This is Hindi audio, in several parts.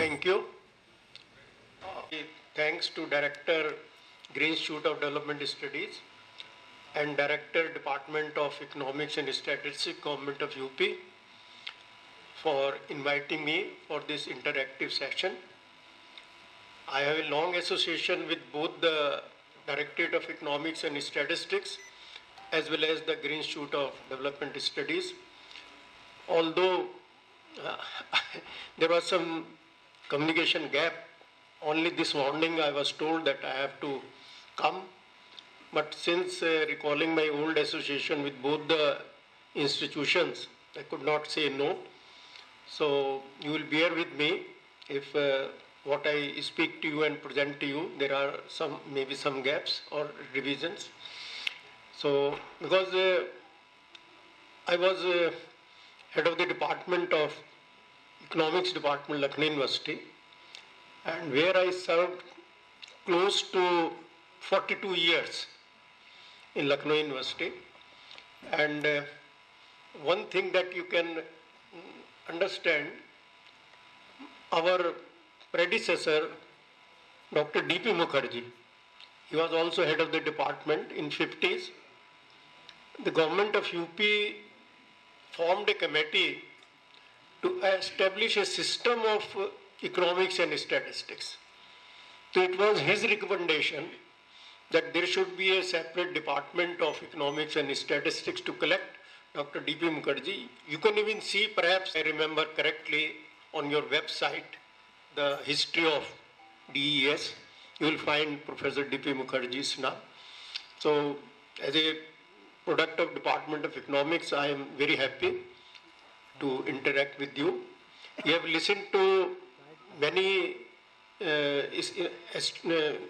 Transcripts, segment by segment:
Thank you. Thanks to Director, Green Institute of Development Studies and Director, Department of Economics and Statistics, Government of UP, for inviting me for this interactive session. I have a long association with both the Directorate of Economics and Statistics as well as the Green Institute of Development Studies. Although there was some communication gap, only this morning I was told that I have to come. But since recalling my old association with both the institutions, I could not say no. So you will bear with me if what I speak to you and present to you, there are maybe some gaps or revisions. So because I was head of the Department of Economics Department, Lucknow University, and where I served close to 42 years in Lucknow University. And one thing that you can understand, our predecessor, Dr. D.P. Mukherjee, he was also head of the department in 50s. The government of UP formed a committee to establish a system of economics and statistics. So it was his recommendation that there should be a separate department of economics and statistics to collect Dr. D.P. Mukherjee. You can even see, perhaps I remember correctly, on your website, the history of DES. You will find Professor D.P. Mukherjee's name. So as a product of Department of Economics, I am very happy to interact with you. You have listened to many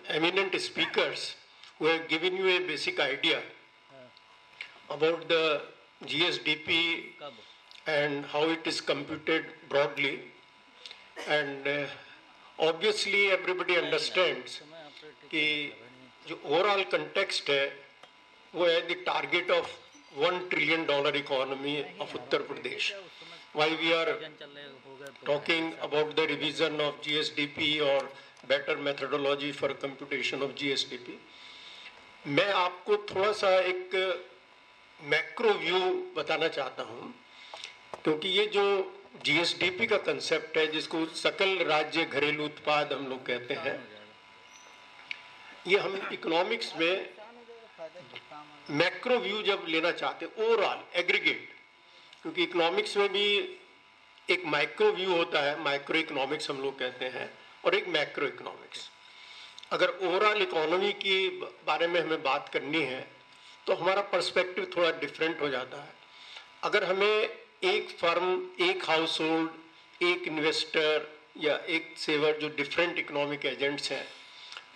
eminent speakers who have given you a basic idea about the GSDP and how it is computed broadly. And obviously everybody understands कि जो overall context है वो है the target of $1 trillion economy of Uttar Pradesh. Why we are talking about the revision of GSDP or better methodology for computation of GSDP. मैं आपको थोड़ा सा एक मैक्रो व्यू बताना चाहता हूँ, क्योंकि ये जो GSDP का कंसेप्ट है, जिसको सकल राज्य घरेलू उत्पाद हम लोग कहते हैं, ये हम इकोनॉमिक्स में मैक्रो व्यू जब लेना चाहते हैं, ओवरऑल एग्रीगेट, क्योंकि इकोनॉमिक्स में भी एक माइक्रो व्यू होता है, माइक्रो इकोनॉमिक्स हम लोग कहते हैं, और एक मैक्रो इकोनॉमिक्स. अगर ओवरऑल इकोनॉमी के बारे में हमें बात करनी है तो हमारा पर्सपेक्टिव थोड़ा डिफरेंट हो जाता है. अगर हमें एक फर्म, एक हाउस होल्ड, एक इन्वेस्टर या एक सेवर, जो डिफरेंट इकोनॉमिक एजेंट्स हैं,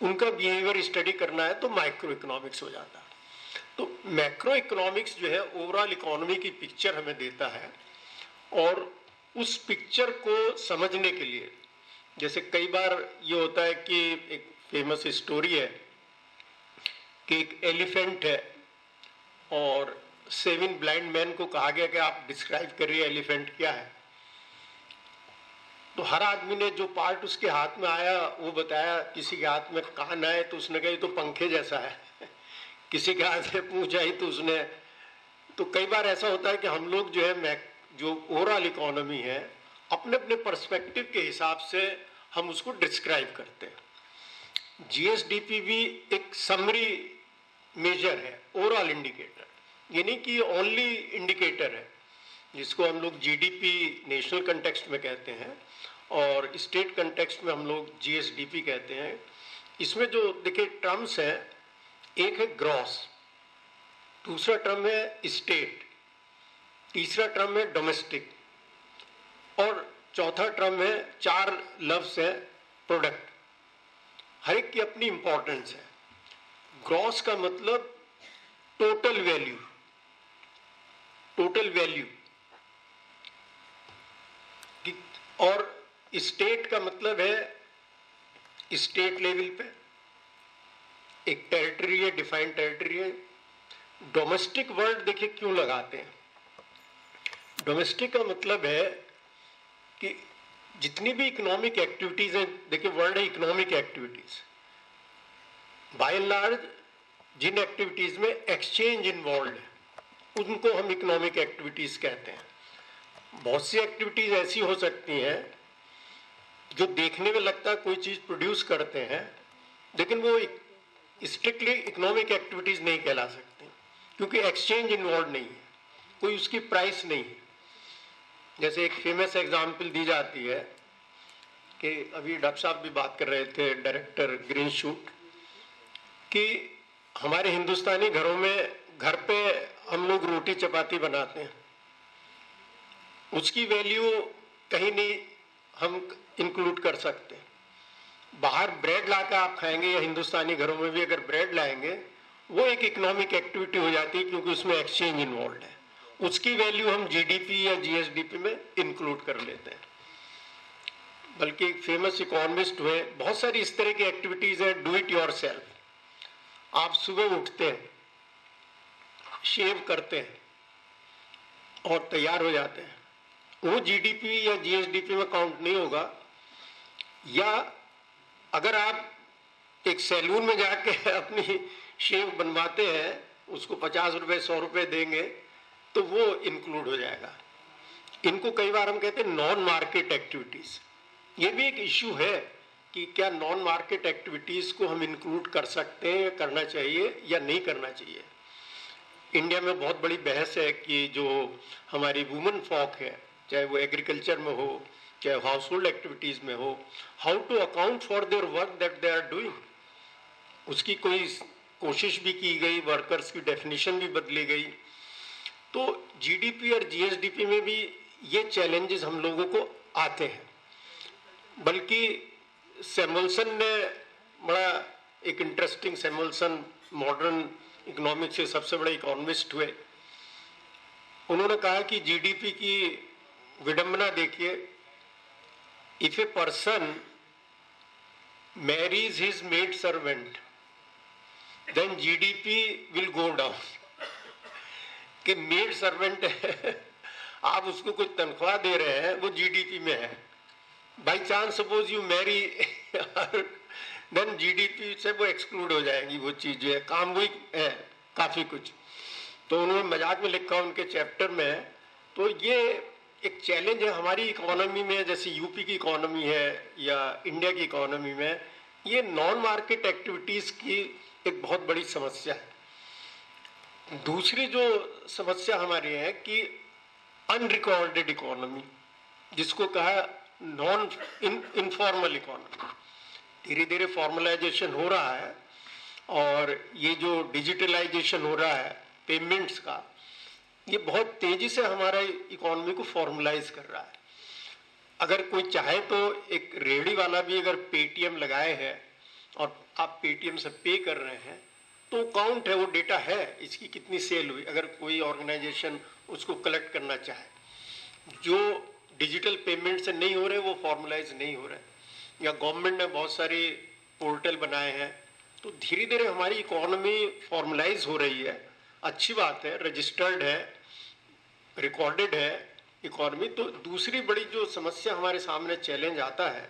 उनका बिहेवियर स्टडी करना है तो माइक्रो इकोनॉमिक्स हो जाता है. तो मैक्रो इकोनॉमिक्स जो है ओवरऑल इकोनॉमी की पिक्चर हमें देता है, और उस पिक्चर को समझने के लिए, जैसे कई बार ये होता है कि एक फेमस स्टोरी है कि एक एलिफेंट है और 7 ब्लाइंड मैन को कहा गया कि आप डिस्क्राइब करिए एलिफेंट क्या है. तो हर आदमी ने जो पार्ट उसके हाथ में आया वो बताया. किसी के हाथ में कान आए तो उसने कहा ये तो पंखे जैसा है, किसी के हाथ में पूंछ आई तो उसने. तो कई बार ऐसा होता है कि हम लोग जो है जो ओवरऑल इकोनॉमी है, अपने अपने पर्सपेक्टिव के हिसाब से हम उसको डिस्क्राइब करते हैं. GSDP भी एक समरी मेजर है, ओवरऑल इंडिकेटर, ये नहीं कि ओनली इंडिकेटर है, जिसको हम लोग GDP नेशनल कंटेक्स्ट में कहते हैं और स्टेट कंटेक्स्ट में हम लोग GSDP कहते हैं. इसमें जो देखिए टर्म्स हैं, एक है ग्रॉस, दूसरा टर्म है स्टेट, तीसरा टर्म है डोमेस्टिक, और चौथा टर्म है, 4 लफ्ज है, प्रोडक्ट. हर एक की अपनी इंपॉर्टेंस है. ग्रॉस का मतलब टोटल वैल्यू, टोटल वैल्यू, और स्टेट का मतलब है स्टेट लेवल पे एक टेरिटरी है, डिफाइंड टेरिटरी है. डोमेस्टिक वर्ड देखिए क्यों लगाते हैं. डोमेस्टिक का मतलब है कि जितनी भी इकोनॉमिक एक्टिविटीज हैं, देखिए वर्ल्ड है economic activities, by and large जिन एक्टिविटीज में एक्सचेंज इन्वॉल्व है उनको हम इकोनॉमिक एक्टिविटीज कहते हैं। बहुत सी एक्टिविटीज ऐसी हो सकती हैं जो देखने में लगता है कोई चीज प्रोड्यूस करते हैं, लेकिन वो स्ट्रिक्टली इकोनॉमिक एक्टिविटीज नहीं कहला सकती, क्योंकि एक्सचेंज इन्वॉल्व नहीं है, कोई उसकी प्राइस नहीं है। जैसे एक फेमस एग्जाम्पल दी जाती है कि अभी डॉक्टर साहब भी बात कर रहे थे, डायरेक्टर ग्रीन शूट, कि हमारे हिंदुस्तानी घरों में घर पे हम लोग रोटी चपाती बनाते हैं, उसकी वैल्यू कहीं नहीं हम इंक्लूड कर सकते। बाहर ब्रेड लाकर आप खाएंगे या हिंदुस्तानी घरों में भी अगर ब्रेड लाएंगे, वो एक इकोनॉमिक एक्टिविटी हो जाती है, क्योंकि उसमें एक्सचेंज इन्वॉल्व है। उसकी वैल्यू हम जीडीपी या जीएसडीपी में इंक्लूड कर लेते हैं। बल्कि एक फेमस इकोनॉमिस्ट हुए, बहुत सारी इस तरह की एक्टिविटीज है, डू इट योरसेल्फ। आप सुबह उठते हैं, शेव करते हैं और तैयार हो जाते हैं, वो जीडीपी या जीएसडीपी में काउंट नहीं होगा। या अगर आप एक सैलून में जाके अपनी शेव बनवाते हैं, उसको 50 रुपए 100 रुपए देंगे तो वो इंक्लूड हो जाएगा। इनको कई बार हम कहते हैं नॉन मार्केट एक्टिविटीज। ये भी एक इश्यू है कि क्या नॉन मार्केट एक्टिविटीज को हम इंक्लूड कर सकते हैं, करना चाहिए या नहीं करना चाहिए। इंडिया में बहुत बड़ी बहस है कि जो हमारी वुमेन फॉक है, चाहे वो एग्रीकल्चर में हो चाहे हाउस होल्ड एक्टिविटीज में हो, how to account for their work that they are doing. उसकी कोई कोशिश भी की गई, वर्कर्स की डेफिनेशन भी बदली गई। तो जीडीपी और जीएसडीपी में भी ये चैलेंजेस हम लोगों को आते हैं। बल्कि सैमुअल्सन ने बड़ा एक इंटरेस्टिंग, सैमुअल्सन मॉडर्न इकोनॉमिक्स के सबसे बड़े इकोनॉमिस्ट हुए, उन्होंने कहा कि जीडीपी की विडंबना देखिए, if a person marries his maid servant then GDP will go down। कि मेड सर्वेंट है, आप उसको कुछ तनख्वाह दे रहे हैं, वो जीडीपी में है। By chance suppose you marry then GDP से वो एक्सक्लूड हो जाएगी, वो चीज जो है, काम वही है काफी कुछ। तो उन्होंने मजाक में लिखा उनके चैप्टर में। तो ये एक चैलेंज है हमारी इकोनॉमी में, जैसे यूपी की इकोनॉमी है या इंडिया की इकोनॉमी में, ये नॉन मार्केट एक्टिविटीज की एक बहुत बड़ी समस्या है। दूसरी जो समस्या हमारी है कि अनरिकॉर्डेड इकोनॉमी, जिसको कहा नॉन इनफॉर्मल इकोनॉमी। धीरे धीरे फॉर्मलाइजेशन हो रहा है और ये जो डिजिटलाइजेशन हो रहा है पेमेंट्स का, ये बहुत तेजी से हमारा इकोनॉमी को फॉर्मलाइज कर रहा है। अगर कोई चाहे तो एक रेहड़ी वाला भी अगर पेटीएम लगाए है और आप पेटीएम से पे कर रहे हैं तो काउंट है, वो डेटा है, इसकी कितनी सेल हुई। अगर कोई ऑर्गेनाइजेशन उसको कलेक्ट करना चाहे, जो डिजिटल पेमेंट से नहीं हो रहे वो फॉर्मलाइज नहीं हो रहे। या गवर्नमेंट ने बहुत सारे पोर्टल बनाए हैं, तो धीरे धीरे हमारी इकोनॉमी फॉर्मलाइज हो रही है। अच्छी बात है, रजिस्टर्ड है, रिकॉर्डेड है इकोनॉमी। तो दूसरी बड़ी जो समस्या हमारे सामने चैलेंज आता है,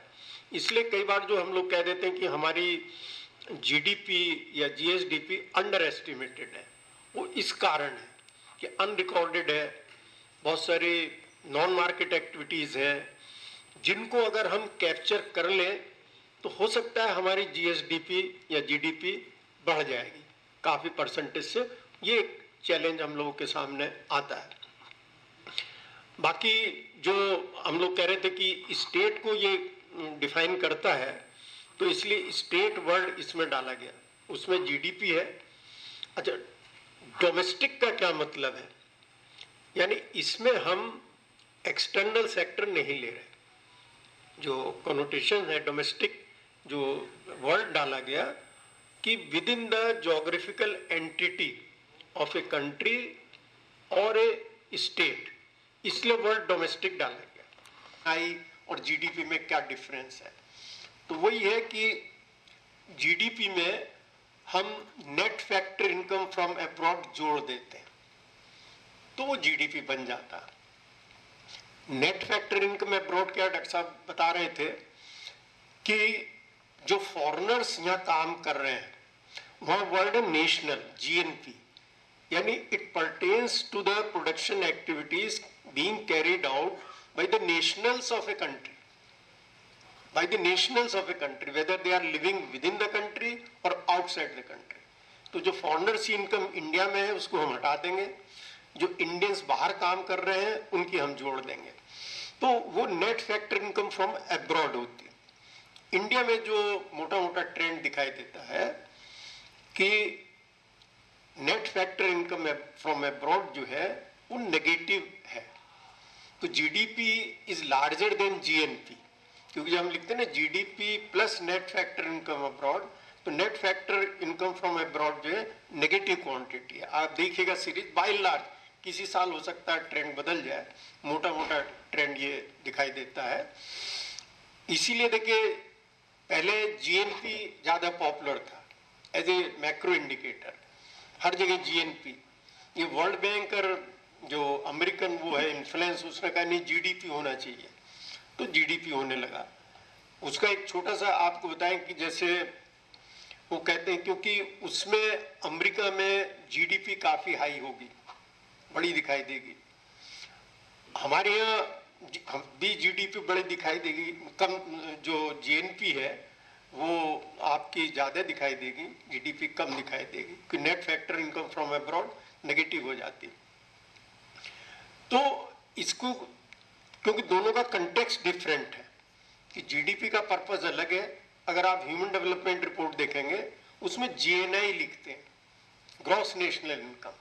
इसलिए कई बार जो हम लोग कह देते हैं कि हमारी जीडीपी या जीएसडीपी अंडर एस्टिमेटेड है, वो इस कारण है कि अनरिकॉर्डेड है, बहुत सारी नॉन मार्केट एक्टिविटीज़ हैं जिनको अगर हम कैप्चर कर लें तो हो सकता है हमारी जीएसडीपी या जीडीपी बढ़ जाएगी काफ़ी परसेंटेज से। ये एक चैलेंज हम लोगों के सामने आता है। बाकी जो हम लोग कह रहे थे कि स्टेट को ये डिफाइन करता है, तो इसलिए स्टेट वर्ड इसमें डाला गया, उसमें जीडीपी है। अच्छा, डोमेस्टिक का क्या मतलब है? यानी इसमें हम एक्सटर्नल सेक्टर नहीं ले रहे। जो कॉनोटेशन है डोमेस्टिक, जो वर्ड डाला गया कि with in the geographical entity of a country और ए स्टेट, इसलिए वर्ड डोमेस्टिक डाला गया। आई और जीडीपी में क्या डिफरेंस है? तो वही है कि जीडीपी में हम net factor income from abroad जोड़ देते हैं तो वो जीडीपी बन जाता है। नेट फैक्टर इनकम अब्रॉड क्या डॉक्टर साहब बता रहे थे कि जो फॉरेनर्स यहाँ काम कर रहे हैं वहाँ वर्ल्ड नेशनल जीएनपी, यानी it pertains to the production activities being carried out by the nationals of a country, by the nationals of a country, whether they are living within the country or outside the country. तो जो फॉरेनर्स की इनकम इंडिया में है उसको हम हटा देंगे, जो इंडियंस बाहर काम कर रहे हैं उनकी हम जोड़ देंगे, तो वो net factor income from abroad होती है। इंडिया में जो मोटा मोटा ट्रेंड दिखाई देता है कि net factor income from abroad जो है वो नेगेटिव है। तो GDP is larger than GNP, क्योंकि जब हम लिखते हैं ना GDP plus net factor income abroad, तो net factor income from abroad जो है नेगेटिव क्वांटिटी है। आप देखिएगा सीरीज बाय लार्ज, किसी साल हो सकता है ट्रेंड बदल जाए, मोटा मोटा ट्रेंड ये दिखाई देता है। इसीलिए देखिए पहले जीएनपी ज़्यादा पॉपुलर था एज ए मैक्रो इंडिकेटर, हर जगह जीएनपी। ये वर्ल्ड बैंक और जो अमेरिकन वो है इन्फ्लुएंस, उसने कहा नहीं जीडीपी होना चाहिए, तो जीडीपी होने लगा। उसका एक छोटा सा आपको बताएं कि जैसे वो कहते हैं क्योंकि उसमें अमेरिका में जीडीपी काफ़ी हाई होगी, बड़ी दिखाई देगी, हमारे यहाँ भी जीडीपी बड़ी दिखाई देगी, कम जो जीएनपी है वो आपकी ज़्यादा दिखाई देगी, जीडीपी कम दिखाई देगी, कि net factor income from abroad negative हो जाती। तो इसको क्योंकि दोनों का कंटेक्स्ट डिफरेंट है कि जीडीपी का पर्पस अलग है। अगर आप ह्यूमन डेवलपमेंट रिपोर्ट देखेंगे उसमें जीएनआई लिखते हैं, ग्रॉस नेशनल इनकम,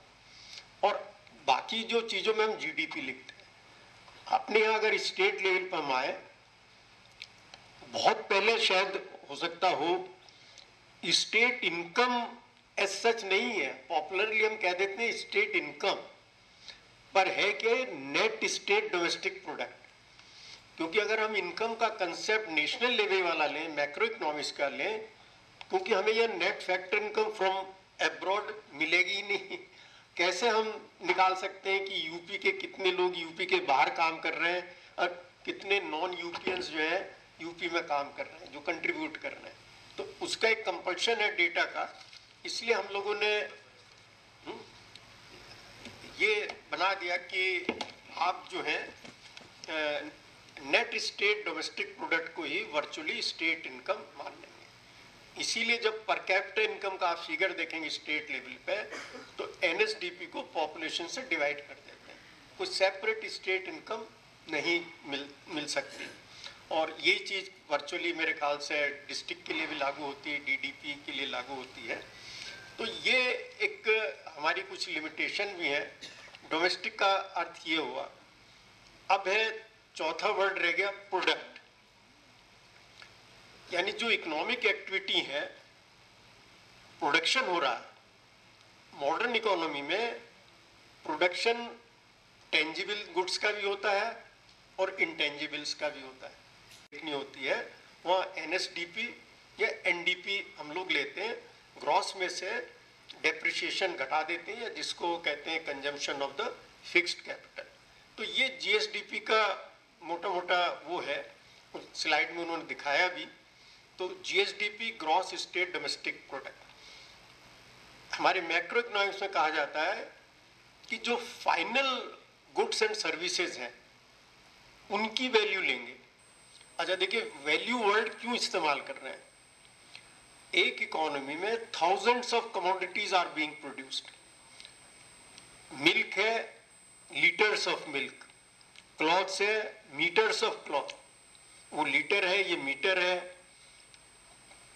और बाकी जो चीज़ों में हम जीडीपी लिखते हैं। अपने यहाँ अगर स्टेट लेवल पर हम आए, बहुत पहले शायद हो सकता हो स्टेट इनकम एज सच नहीं है, पॉपुलरली हम कह देते हैं स्टेट इनकम, पर है कि नेट स्टेट डोमेस्टिक प्रोडक्ट। क्योंकि अगर हम इनकम का कंसेप्ट नेशनल लेवल वाला लें, मैक्रो इकोनॉमिक्स का लें, क्योंकि हमें यह net factor income from abroad मिलेगी ही नहीं। कैसे हम निकाल सकते हैं कि यूपी के कितने लोग यूपी के बाहर काम कर रहे हैं और कितने नॉन यूपीएंस जो है यूपी में काम कर रहे हैं, जो कंट्रीब्यूट कर रहे हैं। तो उसका एक कंपल्शन है डेटा का, इसलिए हम लोगों ने ये बना दिया कि आप जो है नेट स्टेट डोमेस्टिक प्रोडक्ट को ही वर्चुअली स्टेट इनकम मान लेंगे। इसीलिए जब पर कैपिटा इनकम का आप फिगर देखेंगे स्टेट लेवल पे, तो एनएसडीपी को पॉपुलेशन से डिवाइड कर देते हैं, कोई सेपरेट स्टेट इनकम नहीं मिल सकती। और ये चीज़ वर्चुअली मेरे ख्याल से डिस्ट्रिक्ट के लिए भी लागू होती है, डीडीपी के लिए लागू होती है। तो ये एक हमारी कुछ लिमिटेशन भी है। डोमेस्टिक का अर्थ ये हुआ। अब है चौथा वर्ड रह गया प्रोडक्ट, यानी जो इकोनॉमिक एक्टिविटी है, प्रोडक्शन हो रहा है। मॉडर्न इकोनॉमी में प्रोडक्शन टेंजिबल गुड्स का भी होता है और इंटेंजिबल्स का भी होता है, देखनी होती है। वहाँ एनएसडीपी या एनडीपी हम लोग लेते हैं, ग्रॉस में से डेप्रिसिएशन घटा देते हैं, या जिसको कहते हैं consumption of the fixed capital. तो ये जीएसडीपी का मोटा मोटा वो है, स्लाइड में उन्होंने दिखाया भी। तो GSDP gross state domestic product. हमारे मैक्रो इकोनॉमिक्स में कहा जाता है कि जो फाइनल गुड्स एंड सर्विसेज हैं उनकी वैल्यू लेंगे। अच्छा देखिए, वैल्यू वर्ड क्यों इस्तेमाल कर रहे हैं? एक इकोनॉमी में thousands of commodities are being produced. Milk है, लीटर्स ऑफ मिल्क, क्लॉथ्स है, मीटर्स ऑफ क्लॉथ, वो लीटर है, ये मीटर है,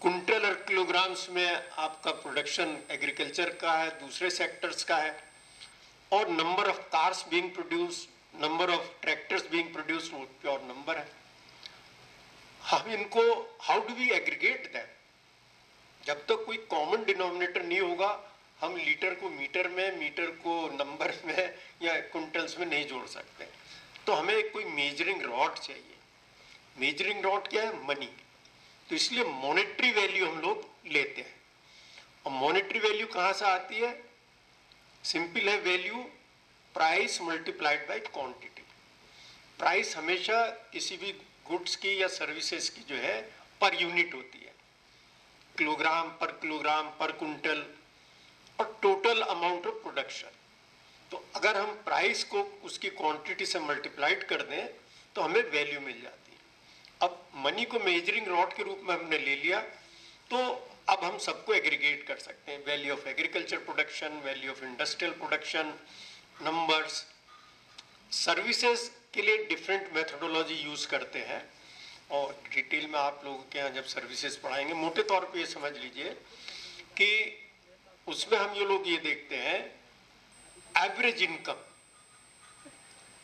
कुंटल और किलोग्राम्स में आपका प्रोडक्शन एग्रीकल्चर का है, दूसरे सेक्टर्स का है, और number of cars being produce, number of tractors being produced, वो प्योर नंबर है। हम इनको how do we aggregate that? जब तक कोई कॉमन डिनोमिनेटर नहीं होगा, हम लीटर को मीटर में, मीटर को नंबर में या कुंटल्स में नहीं जोड़ सकते। तो हमें कोई मेजरिंग रॉड चाहिए। मेजरिंग रॉड क्या है? मनी। तो इसलिए मॉनेटरी वैल्यू हम लोग लेते हैं। और मॉनेटरी वैल्यू कहाँ से आती है? सिंपल है, value price multiplied by quantity. Price हमेशा किसी भी गुड्स की या सर्विसेज की जो है पर यूनिट होती है, किलोग्राम पर कुंटल और टोटल अमाउंट ऑफ प्रोडक्शन। तो अगर हम प्राइस को उसकी क्वांटिटी से मल्टीप्लाइड कर दें तो हमें वैल्यू मिल जाती है। अब मनी को मेजरिंग रॉड के रूप में हमने ले लिया, तो अब हम सबको एग्रीगेट कर सकते हैं, value of agriculture production, value of industrial production, numbers. Services के लिए डिफरेंट मेथोडोलॉजी यूज करते हैं और डिटेल में आप लोगों के यहाँ जब सर्विसेज पढ़ाएंगे, मोटे तौर पे ये समझ लीजिए कि उसमें हम ये लोग ये देखते हैं एवरेज इनकम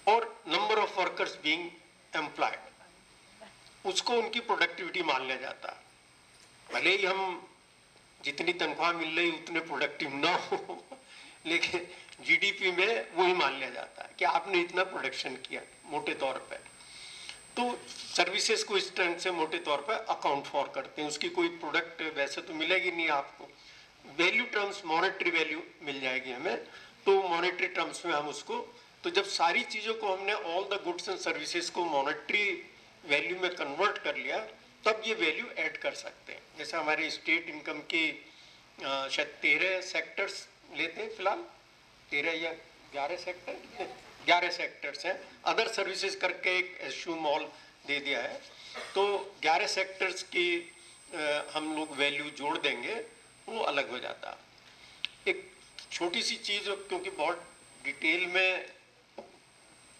और number of workers being employed, उसको उनकी प्रोडक्टिविटी मान लिया जाता है। भले ही हम जितनी तनख्वाह मिल रही उतने प्रोडक्टिव ना हो, लेकिन जीडीपी में वही मान लिया जाता है कि आपने इतना प्रोडक्शन किया मोटे तौर पे। तो सर्विसेज को इस तरह से मोटे तौर पे अकाउंट फॉर करते हैं। उसकी कोई प्रोडक्ट वैसे तो मिलेगी नहीं आपको, वैल्यू टर्म्स मॉनेटरी वैल्यू मिल जाएगी हमें, तो मॉनेटरी टर्म्स में हम उसको, तो जब सारी चीज़ों को हमने all the goods and services को मॉनेटरी वैल्यू में कन्वर्ट कर लिया, तब ये वैल्यू ऐड कर सकते हैं। जैसे हमारे स्टेट इनकम की शायद 13 सेक्टर्स लेते हैं फिलहाल, 13 या 11 सेक्टर, 11 सेक्टर्स हैं। अदर सर्विसेज करके एक एस्यूम ऑल दे दिया है, तो 11 सेक्टर्स की हम लोग वैल्यू जोड़ देंगे, वो अलग हो जाता। एक छोटी सी चीज़, क्योंकि बहुत डिटेल में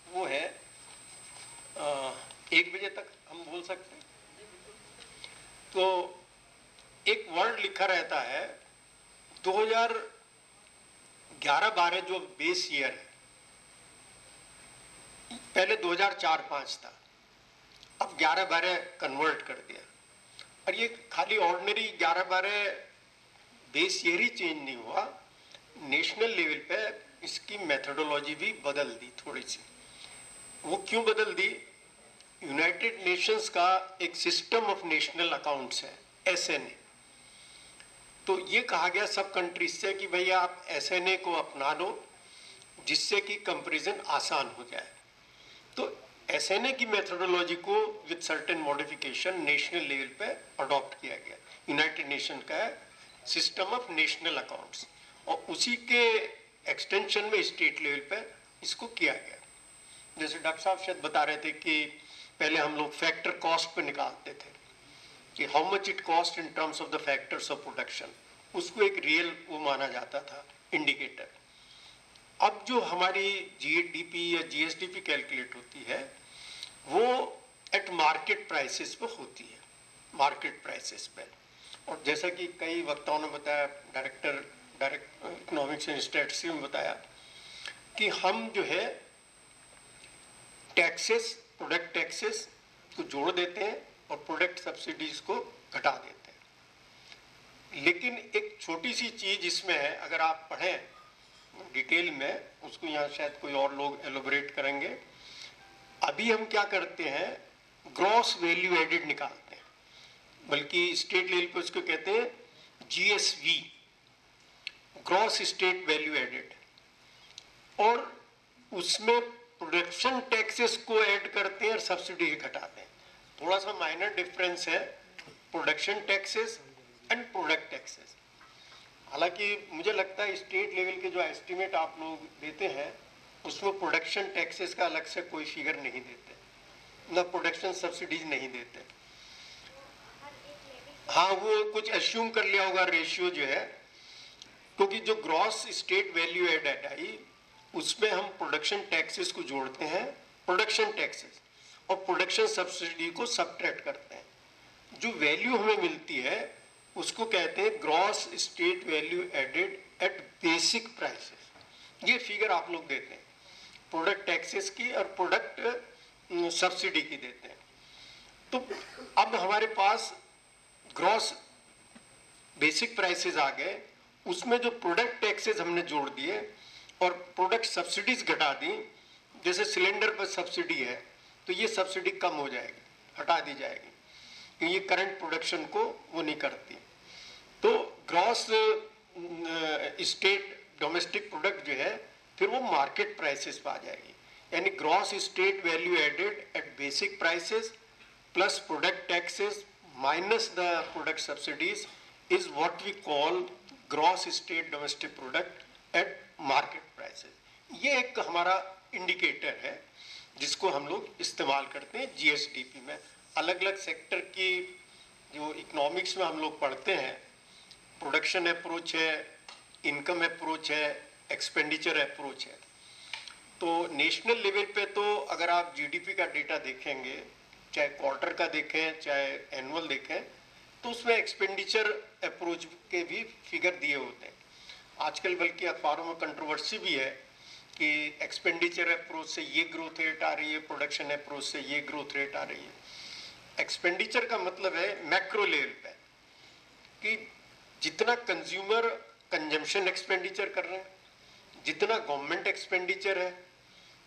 वो है, 1 बजे तक हम बोल सकते हैं। तो एक वर्ड लिखा रहता है 2011-12 जो बेस ईयर है, पहले 2004-5 था, अब 11-12 कन्वर्ट कर दिया। और ये खाली ऑर्डिनरी 11-12 बेस ईयर ही चेंज नहीं हुआ, नेशनल लेवल पे इसकी मेथोडोलॉजी भी बदल दी थोड़ी सी। वो क्यों बदल दी? यूनाइटेड नेशंस का एक सिस्टम ऑफ नेशनल अकाउंट्स है, एसएनए। तो ये कहा गया सब कंट्रीज से कि भैया आप एसएनए को अपना लो, जिससे कि कंपैरिजन आसान हो जाए। तो एसएनए की मेथोडोलॉजी को with certain modification national level पे अडॉप्ट किया गया। यूनाइटेड नेशन का सिस्टम ऑफ नेशनल अकाउंट्स, और उसी के एक्सटेंशन में स्टेट लेवल पे इसको किया गया। जैसे डॉक्टर साहब शायद बता रहे थे कि पहले हम लोग फैक्टर कॉस्ट पे निकालते थे कि how much it cost in terms of the factors of production, उसको एक रियल वो माना जाता था इंडिकेटर। अब जो हमारी जीएडीपी या जीएसडीपी कैलकुलेट होती है, वो एट मार्केट प्राइसेस पे होती है, मार्केट प्राइसेस पे। और जैसा कि कई वक्ताओं ने बताया, डायरेक्ट इकोनॉमिक्स एंड स्टैटिस्टिक्स में बताया कि हम जो है टैक्सेस, प्रोडक्ट टैक्सेस को जोड़ देते हैं और प्रोडक्ट सब्सिडीज को घटा देते हैं। लेकिन एक छोटी सी चीज इसमें है, अगर आप पढ़ें डिटेल में, उसको यहाँ शायद कोई और लोग एलोबरेट करेंगे। अभी हम क्या करते हैं, ग्रॉस वैल्यू एडेड निकालते हैं, बल्कि स्टेट लेवल पे उसको कहते हैं GSV, gross state value added, और उसमें प्रोडक्शन टैक्सेस को ऐड करते हैं और सब्सिडी घटाते हैं। थोड़ा सा माइनर डिफरेंस है production taxes and product taxes. हालांकि मुझे लगता है स्टेट लेवल के जो एस्टिमेट आप लोग देते हैं, उसमें प्रोडक्शन टैक्सेस का अलग से कोई फिगर नहीं देते, ना प्रोडक्शन सब्सिडीज नहीं देते। हाँ, वो कुछ एज्यूम कर लिया होगा रेशियो जो है, क्योंकि जो ग्रॉस स्टेट वैल्यू एडेड आई, उसमें हम प्रोडक्शन टैक्सेस को जोड़ते हैं, प्रोडक्शन टैक्सेस, और प्रोडक्शन सब्सिडी को सबट्रैक्ट करते हैं। जो वैल्यू हमें मिलती है उसको कहते हैं gross state value added at basic prices. ये फिगर आप लोग देते हैं प्रोडक्ट टैक्सेस की और प्रोडक्ट सब्सिडी की देते हैं। तो अब हमारे पास ग्रॉस बेसिक प्राइसेस आ गए, उसमें जो प्रोडक्ट टैक्सेस हमने जोड़ दिए और प्रोडक्ट सब्सिडीज घटा दी। जैसे सिलेंडर पर सब्सिडी है तो ये सब्सिडी कम हो जाएगी, हटा दी जाएगी, क्योंकि ये करंट प्रोडक्शन को वो नहीं करती। तो ग्रॉस स्टेट डोमेस्टिक प्रोडक्ट जो है, फिर वो मार्केट प्राइसेस पे आ जाएगी, यानी gross state value added at basic prices plus product taxes minus the product subsidies is what we call gross state domestic product at market prices. ये एक हमारा इंडिकेटर है जिसको हम लोग इस्तेमाल करते हैं जीएसडीपी में. अलग अलग सेक्टर की जो इकोनॉमिक्स में हम लोग पढ़ते हैं, प्रोडक्शन अप्रोच है, इनकम अप्रोच है, एक्सपेंडिचर अप्रोच है. तो नेशनल लेवल पे तो अगर आप जीडीपी का डेटा देखेंगे, चाहे क्वार्टर का देखें चाहे एनुअल देखें, तो उसमें एक्सपेंडिचर अप्रोच के भी फिगर दिए होते हैं. आजकल बल्कि अखबारों में कंट्रोवर्सी भी है कि एक्सपेंडिचर अप्रोच से ये ग्रोथ रेट आ रही है, प्रोडक्शन अप्रोच से ये ग्रोथ रेट आ रही है. एक्सपेंडिचर का मतलब है मैक्रो लेवल पे कि जितना कंज्यूमर कंजम्पशन एक्सपेंडिचर कर रहे हैं, जितना गवर्नमेंट एक्सपेंडिचर है,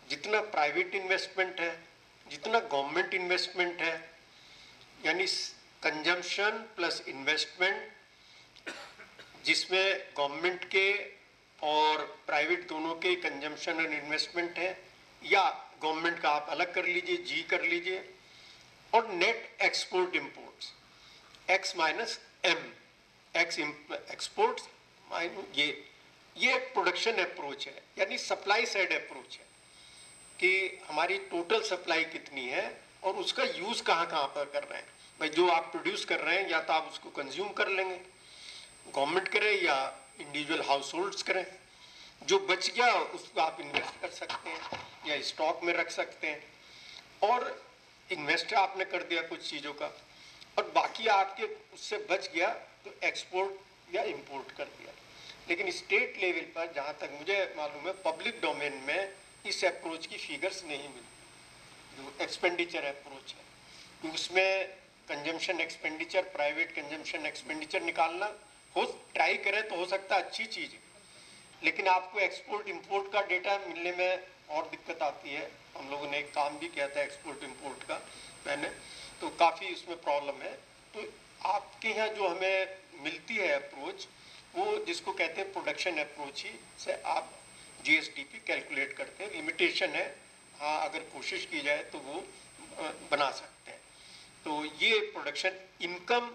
जितना प्राइवेट इन्वेस्टमेंट है, जितना गवर्नमेंट इन्वेस्टमेंट है, यानी कंजम्पशन प्लस इन्वेस्टमेंट जिसमें गवर्नमेंट के और प्राइवेट दोनों के कंजम्पशन एंड इन्वेस्टमेंट है, या गवर्नमेंट का आप अलग कर लीजिए, जी कर लीजिए, और net export imports X minus M, X exports minus ये प्रोडक्शन अप्रोच है, यानी सप्लाई साइड अप्रोच है कि हमारी टोटल सप्लाई कितनी है और उसका यूज कहाँ कहाँ पर कर रहे हैं. भाई जो आप प्रोड्यूस कर रहे हैं या तो आप उसको कंज्यूम कर लेंगे, गवर्नमेंट करे या इंडिविजुअल हाउस होल्ड्स करें, जो बच गया उसको आप इन्वेस्ट कर सकते हैं या स्टॉक में रख सकते हैं, और इन्वेस्ट आपने कर दिया कुछ चीज़ों का, और बाकी आपके उससे बच गया तो एक्सपोर्ट या इंपोर्ट कर दिया. लेकिन स्टेट लेवल पर जहाँ तक मुझे मालूम है पब्लिक डोमेन में इस अप्रोच की फिगर्स नहीं मिलती जो एक्सपेंडिचर अप्रोच है. तो उसमें consumption expenditure, private consumption expenditure निकालना हो ट्राई करें तो हो सकता है अच्छी चीज़ है, लेकिन आपको एक्सपोर्ट इंपोर्ट का डेटा मिलने में और दिक्कत आती है. हम लोगों ने एक काम भी किया था एक्सपोर्ट इंपोर्ट का मैंने, तो काफ़ी उसमें प्रॉब्लम है. तो आपके यहाँ जो हमें मिलती है अप्रोच, वो जिसको कहते हैं प्रोडक्शन अप्रोच ही से आप जीएसडीपी कैलकुलेट करते हैं. लिमिटेशन है, हाँ अगर कोशिश की जाए तो वो बना सकते हैं. तो ये प्रोडक्शन इनकम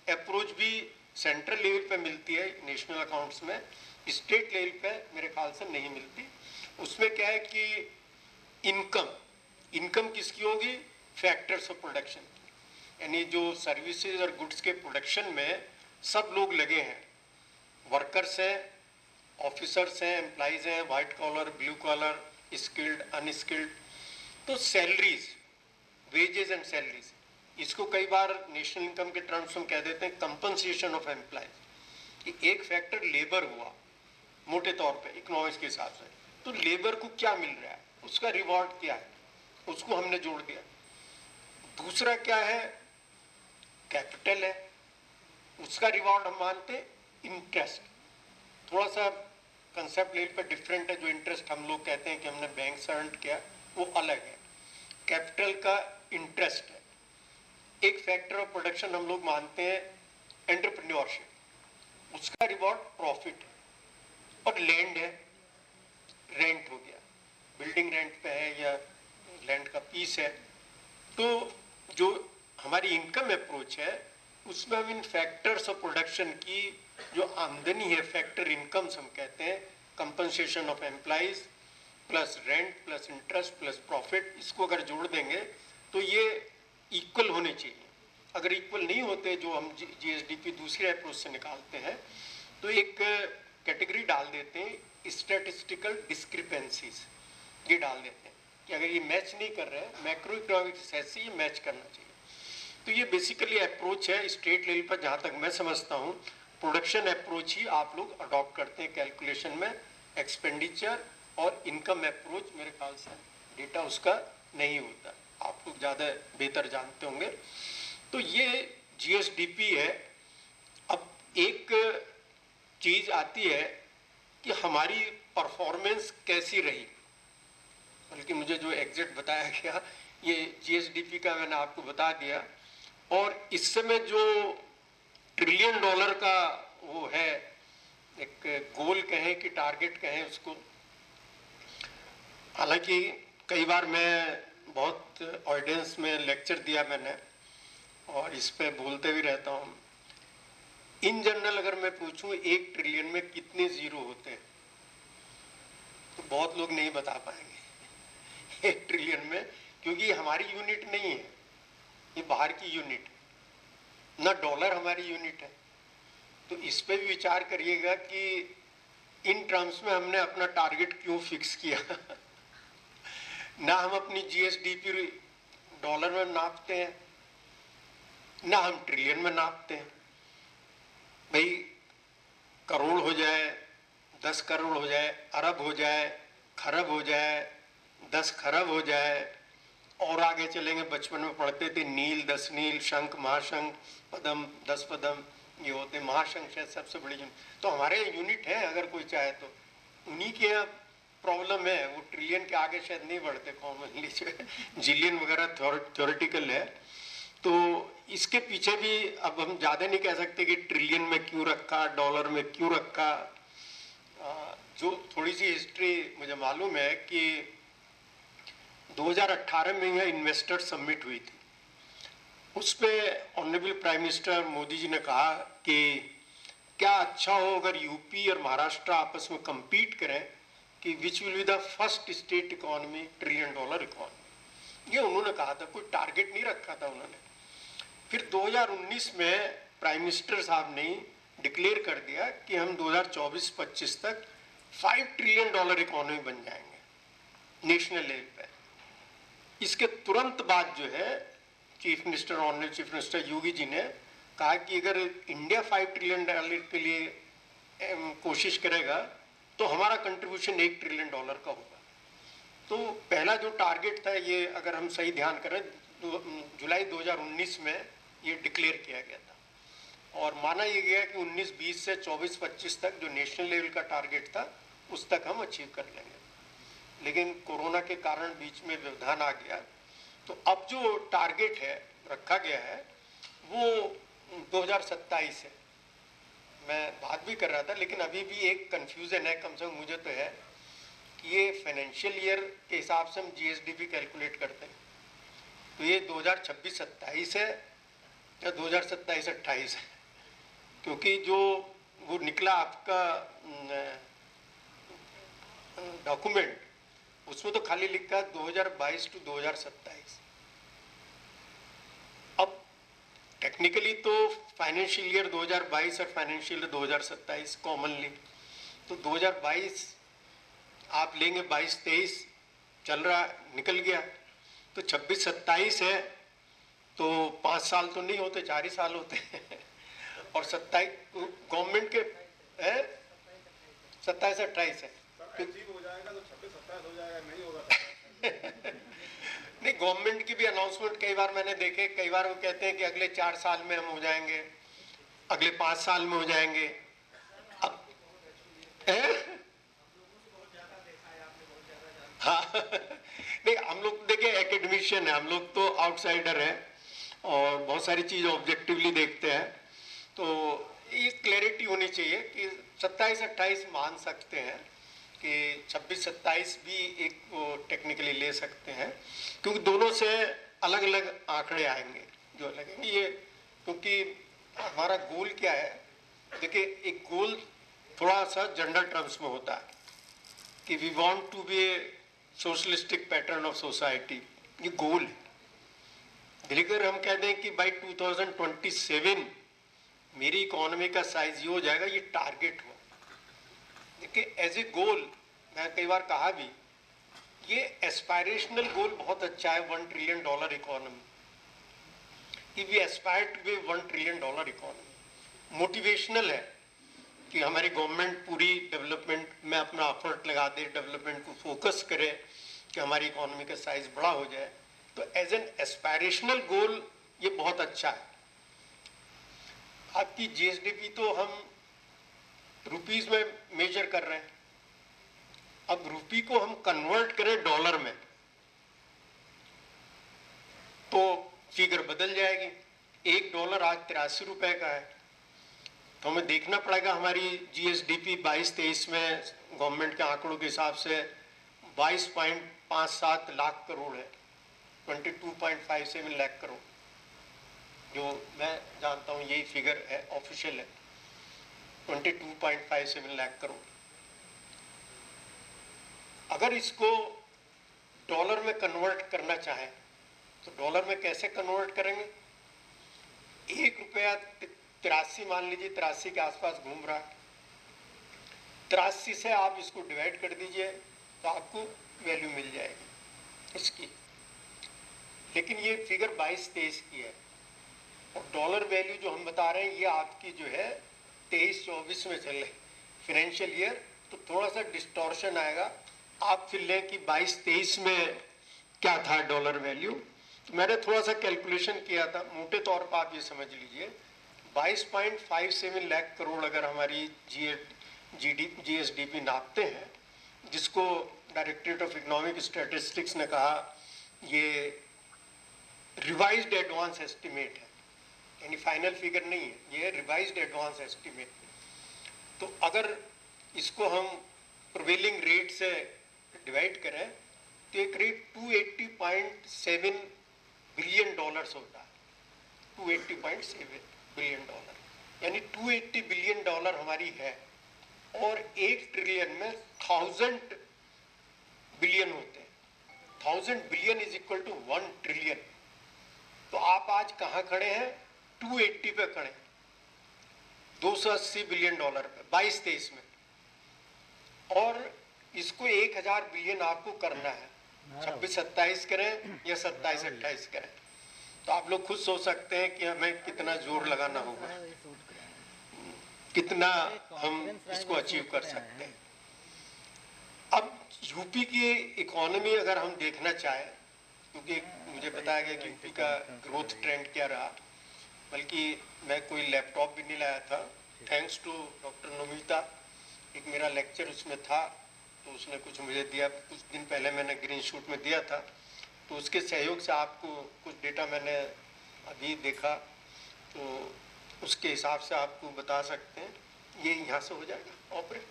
अप्रोच भी सेंट्रल लेवल पे मिलती है नेशनल अकाउंट्स में, स्टेट लेवल पे मेरे ख्याल से नहीं मिलती. उसमें क्या है कि इनकम किसकी होगी, फैक्टर्स ऑफ प्रोडक्शन, यानी जो सर्विसेज और गुड्स के प्रोडक्शन में सब लोग लगे हैं, वर्कर्स हैं, ऑफिसर्स हैं, एम्प्लॉइज हैं, white collar, blue collar, skilled, unskilled. तो सैलरीज, वेजेस एंड सैलरीज, इसको कई बार नेशनल इनकम के टर्म्स में कह देते हैं कंपनसेशन ऑफ एम्प्लॉइज, कि एक फैक्टर लेबर हुआ मोटे तौर पे इकोनॉमिक्स के हिसाब से. तो लेबर को क्या मिल रहा है, उसका रिवॉर्ड क्या है, उसको हमने जोड़ दिया. दूसरा क्या है, कैपिटल है, उसका रिवॉर्ड हम मानते हैं इंटरेस्ट. थोड़ा सा कंसेप्ट लेवल पर डिफरेंट है. जो इंटरेस्ट हम लोग कहते हैं कि हमने बैंक से अर्न किया वो अलग है, कैपिटल का इंटरेस्ट है. एक फैक्टर ऑफ प्रोडक्शन हम लोग मानते हैं एंटरप्रेन्योरशिप, उसका रिवॉर्ड प्रॉफिट है. और लैंड है, रेंट हो गया, बिल्डिंग रेंट पे है या लैंड का पीस है. तो जो हमारी इनकम अप्रोच है उसमें हम इन फैक्टर्स ऑफ प्रोडक्शन की जो आमदनी है, फैक्टर इनकम्स हम कहते हैं, compensation of employees plus rent plus interest plus profit, इसको अगर जोड़ देंगे तो ये इक्वल होने चाहिए. अगर इक्वल नहीं होते, जो हम जीएसडीपी दूसरे अप्रोच से निकालते हैं, तो एक कैटेगरी डाल देते हैं स्टैटिस्टिकल डिस्क्रिपेंसीज, ये डाल देते हैं कि अगर ये मैच नहीं कर रहे हैं मैक्रो इकोनॉमिक से ये मैच करना चाहिए. तो ये बेसिकली अप्रोच है स्टेट लेवल पर. जहाँ तक मैं समझता हूँ प्रोडक्शन अप्रोच ही आप लोग अडॉप्ट करते हैं कैलकुलेशन में. एक्सपेंडिचर और इनकम अप्रोच मेरे ख्याल से डेटा उसका नहीं होता, आप लोग ज़्यादा बेहतर जानते होंगे. तो ये जीएसडीपी है. अब एक चीज़ आती है कि हमारी परफॉर्मेंस कैसी रही, बल्कि मुझे जो एग्जिट बताया गया ये जीएसडीपी का मैंने आपको बता दिया. और इस समय जो $1 ट्रिलियन का वो है, एक गोल कहें कि टारगेट कहें उसको, हालांकि कई बार मैं बहुत ऑडियंस में लेक्चर दिया मैंने और इस पे बोलते भी रहता हूँ। इन जनरल अगर मैं पूछूं 1 ट्रिलियन में कितने जीरो होते हैं तो बहुत लोग नहीं बता पाएंगे 1 ट्रिलियन में, क्योंकि हमारी यूनिट नहीं है, ये बाहर की यूनिट है, ना डॉलर हमारी यूनिट है। तो इस पे भी विचार करिएगा कि इन टर्म्स में हमने अपना टारगेट क्यों फिक्स किया ना हम अपनी जीएसडीपी डॉलर में नापते हैं, ना हम ट्रिलियन में नापते हैं। भाई करोड़ हो जाए, 10 करोड़ हो जाए, अरब हो जाए, खरब हो जाए, 10 खरब हो जाए, और आगे चलेंगे। बचपन में पढ़ते थे नील, 10 नील, शंख, महाशंख, पदम, 10 पदम, ये होते। महाशंख शायद सबसे बड़ी यूनिट, तो हमारे यूनिट है अगर कोई चाहे तो। उन्हीं के प्रॉब्लम है, वो ट्रिलियन के आगे शायद नहीं बढ़ते कॉमनली, जिलियन वगैरह थ्योरेटिकल है। तो इसके पीछे भी अब हम ज़्यादा नहीं कह सकते कि ट्रिलियन में क्यों रखा, डॉलर में क्यों रखा। जो थोड़ी सी हिस्ट्री मुझे मालूम है कि 2018 में यह इन्वेस्टर समिट हुई थी। उस पर honourable prime minister Modi ji ने कहा कि क्या अच्छा हो अगर यूपी और महाराष्ट्र आपस में compete करें कि which will be the first state economy $1 trillion economy. ये उन्होंने कहा था, कोई टारगेट नहीं रखा था उन्होंने। फिर 2019 में प्राइम मिनिस्टर साहब ने डिक्लेयर कर दिया कि हम 2024-25 तक $5 ट्रिलियन इकोनॉमी बन जाएंगे नेशनल लेवल पे। इसके तुरंत बाद जो है chief minister, honourable chief minister Yogi ji ने कहा कि अगर इंडिया $5 ट्रिलियन के लिए कोशिश करेगा तो हमारा कंट्रीब्यूशन $1 ट्रिलियन का होगा। तो पहला जो टारगेट था, ये अगर हम सही ध्यान करें, जुलाई 2019 में ये डिक्लेयर किया गया था और माना ये गया कि 19-20 से 24-25 तक जो नेशनल लेवल का टारगेट था उस तक हम अचीव कर लेंगे। लेकिन कोरोना के कारण बीच में व्यवधान आ गया, तो अब जो टारगेट है रखा गया है वो 2027 है। मैं बात भी कर रहा था, लेकिन अभी भी एक कंफ्यूजन है, कम से कम मुझे तो है कि ये फाइनेंशियल ईयर के हिसाब से हम जीएसडीपी कैलकुलेट करते हैं, तो ये 2026-27 है या 2027-28 है। क्योंकि जो वो निकला आपका डॉक्यूमेंट, उसमें तो खाली लिखा है 2022 to 2027। अब टेक्निकली तो फाइनेंशियल ईयर 2022 और फाइनेंशियल ईयर 2027 कॉमनली, तो 2022 आप लेंगे, 22-23 चल रहा, निकल गया, तो 26-27 है, तो 5 साल तो नहीं होते, 4 ही साल होते हैं और 27 गवर्नमेंट के है, 27-28 है। हो जाएगा तो 26-27 हो जाएगा, नहीं होगा नहीं, गवर्नमेंट की भी अनाउंसमेंट कई बार मैंने देखे, कई बार वो कहते हैं कि अगले 4 साल में हम हो जाएंगे, अगले 5 साल में हो जाएंगे। अब हाँ नहीं, हम लोग देखिए एकेडमिशियन है, हम लोग तो आउटसाइडर है और बहुत सारी चीज़ ऑब्जेक्टिवली देखते हैं। तो ये क्लैरिटी होनी चाहिए कि 27-28 मान सकते हैं कि 26-27 भी एक टेक्निकली ले सकते हैं, क्योंकि दोनों से अलग अलग आंकड़े आएंगे जो लगेंगे ये। क्योंकि हमारा गोल क्या है, देखिए एक गोल थोड़ा सा जनरल टर्म्स में होता है कि we want to be a socialistic pattern of society, ये गोल है। लेकिन हम कह दें कि बाई 2027 मेरी इकोनॉमी का साइज ये हो जाएगा, ये टारगेट हुआ। देखिए एज ए गोल, मैं कई बार कहा भी, ये एस्पायरेशनल गोल बहुत अच्छा है, $1 ट्रिलियन इकोनॉमी, कि we aspire to be $1 trillion economy. Motivational है कि हमारी गवर्नमेंट पूरी डेवलपमेंट में अपना एफर्ट लगा दे, डेवलपमेंट को फोकस करे कि हमारी इकोनॉमी का साइज बड़ा हो जाए। तो एज एन एस्पायरेशनल गोल ये बहुत अच्छा है। आपकी जीएसडीपी तो हम रुपीस में मेजर कर रहे हैं, अब रुपी को हम कन्वर्ट करें डॉलर में तो फिगर बदल जाएगी। $1 आज 83 रुपए का है, तो हमें देखना पड़ेगा हमारी जीएसडीपी 22-23 में गवर्नमेंट के आंकड़ों के हिसाब से 22.57 लाख करोड़ है, 22.57 लाख करोड़, जो मैं जानता हूँ यही फिगर है, ऑफिशियल है, 22.57 लाख करोड़। अगर इसको डॉलर में कन्वर्ट करना चाहें तो डॉलर में कैसे कन्वर्ट करेंगे? 1 रुपया 83 मान लीजिए, 83 के आसपास घूम रहा है, 83 से आप इसको डिवाइड कर दीजिए तो आपको वैल्यू मिल जाएगी इसकी। लेकिन ये फिगर 22-23 की है और डॉलर वैल्यू जो हम बता रहे हैं ये आपकी जो है 23-24 में चल रही फाइनेंशियल ईयर, तो थोड़ा सा डिस्टॉर्शन आएगा। आप फिर लें कि 22-23 में क्या था डॉलर वैल्यू, तो मैंने थोड़ा सा कैलकुलेशन किया था, मोटे तौर पर आप ये समझ लीजिए 22.57 लाख करोड़ अगर हमारी GSDP नापते हैं, जिसको डायरेक्टरेट ऑफ इकोनॉमिक स्टैटिस्टिक्स ने कहा ये रिवाइज्ड एडवांस एस्टिमेट है, यानी फाइनल फिगर नहीं है, ये रिवाइज्ड एडवांस एस्टिमेट। तो अगर इसको हम प्रिवेलिंग रेट से डिवाइड करें तो एक रेट 280.7 बिलियन डॉलर्स होता है, 280.7 बिलियन डॉलर, यानी 280 बिलियन डॉलर हमारी है और 1 ट्रिलियन में 1000 बिलियन होते हैं। 1000 billion is equal to 1 trillion. तो आप आज कहाँ खड़े हैं? 280 पे खड़े, 280 बिलियन डॉलर पे 22-23 में, और इसको 1000 बिलियन आपको करना है, 26-27 करें या 27-28 करें। तो आप लोग खुद सोच सकते हैं कि हमें कितना जोर लगाना होगा, कितना हम इसको अचीव कर सकते हैं। अब यूपी की इकोनॉमी अगर हम देखना चाहें, क्योंकि मुझे बताया गया कि यूपी का ग्रोथ ट्रेंड क्या रहा, बल्कि मैं कोई लैपटॉप भी नहीं लाया था, थैंक्स टू डॉक्टर नमिता, एक मेरा लेक्चर उसमें था तो उसने कुछ मुझे दिया, कुछ दिन पहले मैंने ग्रीन शूट में दिया था, तो उसके सहयोग से आपको कुछ डेटा मैंने अभी देखा, तो उसके हिसाब से आपको बता सकते हैं। ये यहाँ से हो जाएगा ऑपरेट,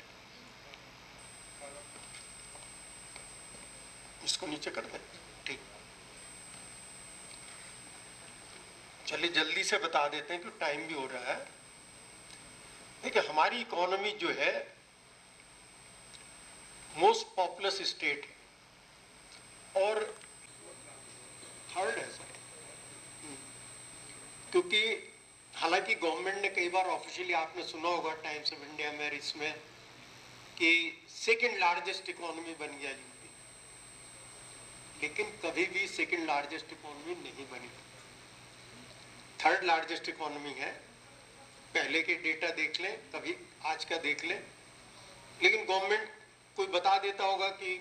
इसको नीचे कर दें, ठीक। चलिए जल्दी से बता देते हैं कि टाइम भी हो रहा है। देखिए हमारी इकोनॉमी जो है मोस्ट पॉपुलस स्टेट है और थर्ड है सर, क्योंकि हालांकि गवर्नमेंट ने कई बार ऑफिशियली, आपने सुना होगा टाइम्स ऑफ इंडिया में इसमें, कि सेकंड लार्जेस्ट इकोनॉमी बन गया यूपी, लेकिन कभी भी सेकंड लार्जेस्ट इकोनॉमी नहीं बनी, थर्ड लार्जेस्ट इकोनॉमी है। पहले के डेटा देख लें, कभी आज का देख लें, लेकिन गवर्नमेंट कोई बता देता होगा कि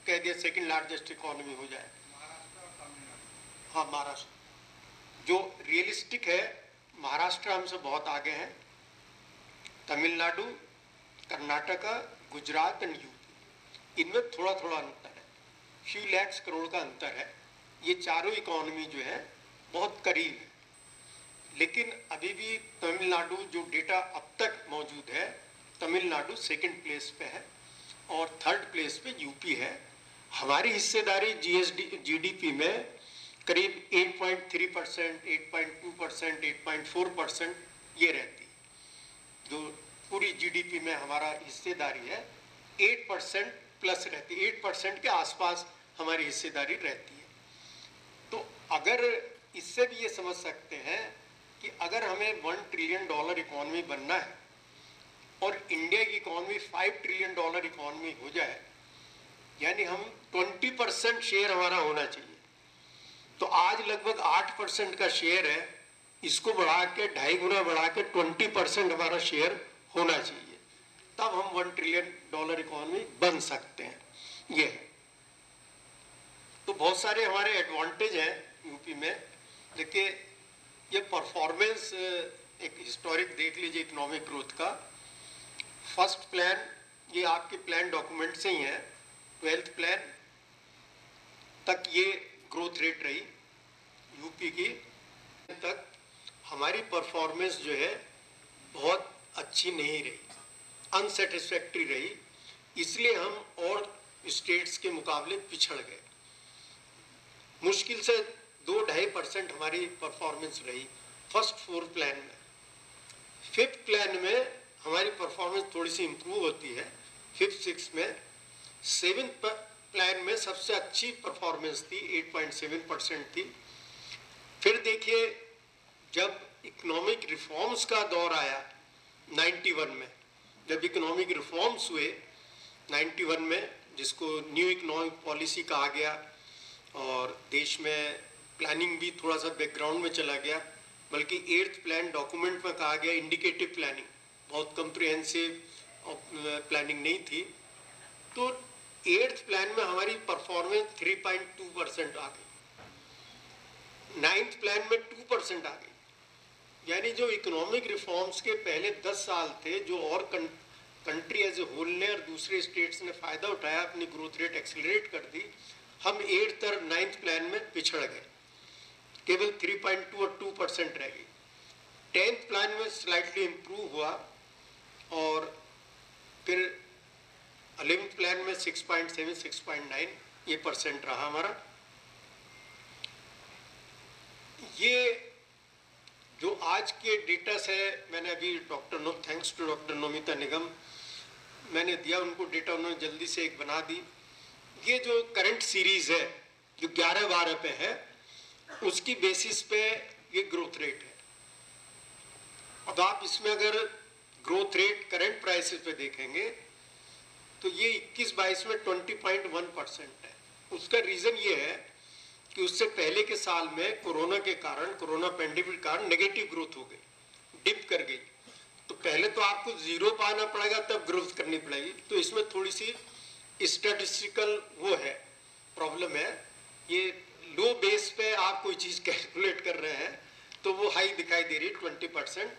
कह दिया सेकंड लार्जेस्ट इकोनॉमी हो जाए। हाँ, महाराष्ट्र जो रियलिस्टिक है, महाराष्ट्र हमसे बहुत आगे है, तमिलनाडु, कर्नाटका, गुजरात एंड यूपी, इनमें थोड़ा थोड़ा अंतर है, फ्यू लैक्स करोड़ का अंतर है। ये चारों इकोनॉमी जो है बहुत करीब है, लेकिन अभी भी तमिलनाडु जो डेटा अब तक मौजूद है, तमिलनाडु सेकंड प्लेस पे है और थर्ड प्लेस पे यूपी है। हमारी हिस्सेदारी GDP में करीब 8.3%, 8.2%, 8.4% ये रहती है। जो पूरी GDP में हमारा हिस्सेदारी है 8% प्लस रहती है, 8% के आसपास हमारी हिस्सेदारी रहती है। तो अगर इससे भी ये समझ सकते हैं कि अगर हमें $1 ट्रिलियन इकोनॉमी बनना है और इंडिया की इकोनॉमी $5 ट्रिलियन इकोनॉमी हो जाए, यानी हम 20% शेयर हमारा होना चाहिए। तो आज लगभग 8% का शेयर है, इसको बढ़ा के 2.5 गुना बढ़ा के 20% हमारा शेयर होना चाहिए, तब हम $1 ट्रिलियन इकोनॉमी बन सकते हैं। ये है। तो बहुत सारे हमारे एडवांटेज हैं यूपी में। देखिए ये परफॉर्मेंस एक हिस्टोरिक देख लीजिए इकोनॉमिक ग्रोथ का। फर्स्ट प्लान ये आपके प्लान डॉक्यूमेंट से ही है, 12th प्लान तक ये ग्रोथ रेट रही यूपी की। तक हमारी परफॉर्मेंस जो है बहुत अच्छी नहीं रही, अनसेटिस्फैक्ट्री रही, इसलिए हम और स्टेट्स के मुकाबले पिछड़ गए। मुश्किल से 2-2.5% हमारी परफॉर्मेंस रही फर्स्ट 4 प्लान में। 5th प्लान में हमारी परफॉर्मेंस थोड़ी सी इम्प्रूव होती है 5th 6th में। 7th प्लान में सबसे अच्छी परफॉर्मेंस थी 8.7% थी। फिर देखिए जब इकोनॉमिक रिफॉर्म्स का दौर आया 91 में, जब इकोनॉमिक रिफॉर्म्स हुए 91 में, जिसको न्यू इकोनॉमिक पॉलिसी कहा गया, और देश में प्लानिंग भी थोड़ा सा बैकग्राउंड में चला गया, बल्कि 8th प्लान डॉक्यूमेंट में कहा गया इंडिकेटिव प्लानिंग, बहुत कम्प्रिहेंसिव प्लानिंग नहीं थी। तो 8th प्लान में हमारी परफॉर्मेंस 3.2% आ गई, 9th प्लान में 2% आ गई। यानी जो इकोनॉमिक रिफॉर्म्स के पहले 10 साल थे, जो और कंट्री एज ए होल ने और दूसरे स्टेट्स ने फ़ायदा उठाया, अपनी ग्रोथ रेट एक्सेलरेट कर दी, हम 8th और 9th प्लान में पिछड़ गए, केवल 3.2 और 2% रह गई। 10th प्लान में स्लाइटली इम्प्रूव हुआ, और फिर 11th प्लान में 6.7 6.9 ये % रहा हमारा। ये जो आज के डेटा से मैंने अभी थैंक्स टू डॉक्टर नोमिता निगम मैंने दिया, उनको डेटा उन्होंने जल्दी से एक बना दी। ये जो करंट सीरीज है जो 11-12 पे है, उसकी बेसिस पे ये ग्रोथ रेट है। अब आप इसमें अगर ग्रोथ रेट करंट प्राइसेस पे देखेंगे तो ये 21-22 में 20.1% है। उसका रीज़न ये है कि उससे पहले के साल में कोरोना के कारण, कोरोना पेंडेमिक के कारण नेगेटिव ग्रोथ हो गई, डिप कर गई। तो पहले तो आपको जीरो पाना पड़ेगा, तब ग्रोथ करनी पड़ेगी। तो इसमें थोड़ी सी स्टैटिस्टिकल वो है, प्रॉब्लम है। ये लो बेस पे आप कोई चीज़ कैलकुलेट कर रहे हैं तो वो हाई दिखाई दे रही है 20%,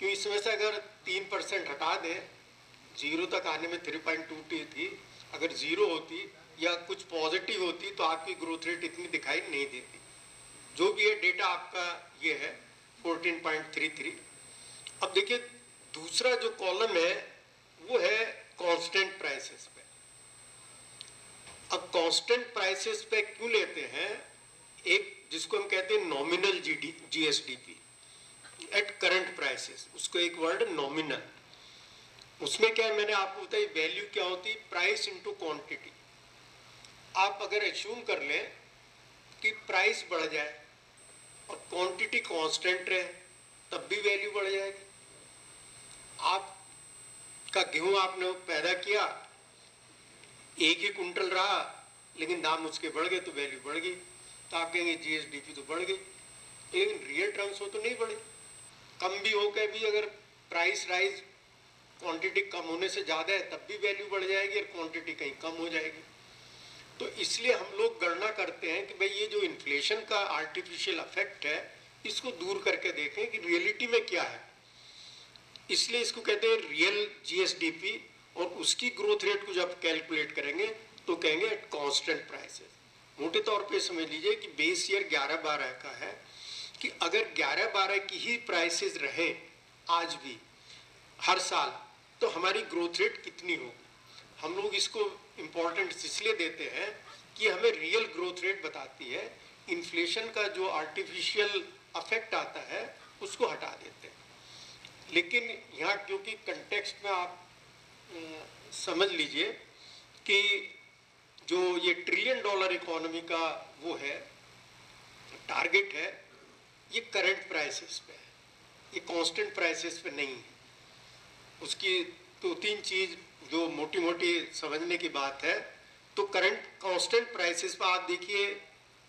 क्यों इसमें से अगर 3% हटा दें, जीरो तक आने में 3.2 थी, अगर जीरो होती या कुछ पॉजिटिव होती तो आपकी ग्रोथ रेट इतनी दिखाई नहीं देती। जो भी ये डेटा आपका ये है 14.33। अब देखिए दूसरा जो कॉलम है वो है कांस्टेंट प्राइसेस पे। अब कांस्टेंट प्राइसेस पे क्यों लेते हैं? एक जिसको हम कहते हैं nominal GSDP at current prices, उसको एक वर्ड नॉमिनल। उसमें क्या है, मैंने आपको बताया वैल्यू क्या होती है, प्राइस इनटू क्वांटिटी। आप अगर एज्यूम कर लें कि प्राइस बढ़ जाए और क्वांटिटी कांस्टेंट रहे, तब भी वैल्यू बढ़ जाएगी। आपका गेहूं आपने पैदा किया, 1 ही कुंटल रहा, लेकिन दाम उसके बढ़ गए तो वैल्यू बढ़ गई, तो आप कहेंगे जीएसडीपी तो बढ़ गई, लेकिन रियल टर्म्स हो तो नहीं बढ़ी। कम भी हो के भी अगर प्राइस राइज क्वांटिटी कम होने से ज़्यादा है तब भी वैल्यू बढ़ जाएगी और क्वांटिटी कहीं कम हो जाएगी। तो इसलिए हम लोग गणना करते हैं कि भाई ये जो इन्फ्लेशन का आर्टिफिशियल इफेक्ट है, इसको दूर करके देखें कि रियलिटी में क्या है। इसलिए इसको कहते हैं रियल जीएसडीपी, और उसकी ग्रोथ रेट को जब कैलकुलेट करेंगे तो कहेंगे एट कांस्टेंट प्राइसेस। मोटे तौर पे समझ लीजिए कि बेस ईयर 11-12 का है, कि अगर 11-12 की ही प्राइसेस रहे आज भी हर साल, तो हमारी ग्रोथ रेट कितनी होगी। हम लोग इसको इम्पोर्टेंस इसलिए देते हैं कि हमें रियल ग्रोथ रेट बताती है, इन्फ्लेशन का जो आर्टिफिशियल अफेक्ट आता है उसको हटा देते हैं। लेकिन यहाँ क्योंकि कंटेक्स्ट में आप समझ लीजिए कि जो ये $1 ट्रिलियन इकोनॉमी का वो है टारगेट है, ये करंट प्राइसेस पे है, ये कांस्टेंट प्राइसेस पे नहीं है। उसकी 2-3 चीज़ जो मोटी मोटी समझने की बात है। तो करंट कांस्टेंट प्राइसेस पर आप देखिए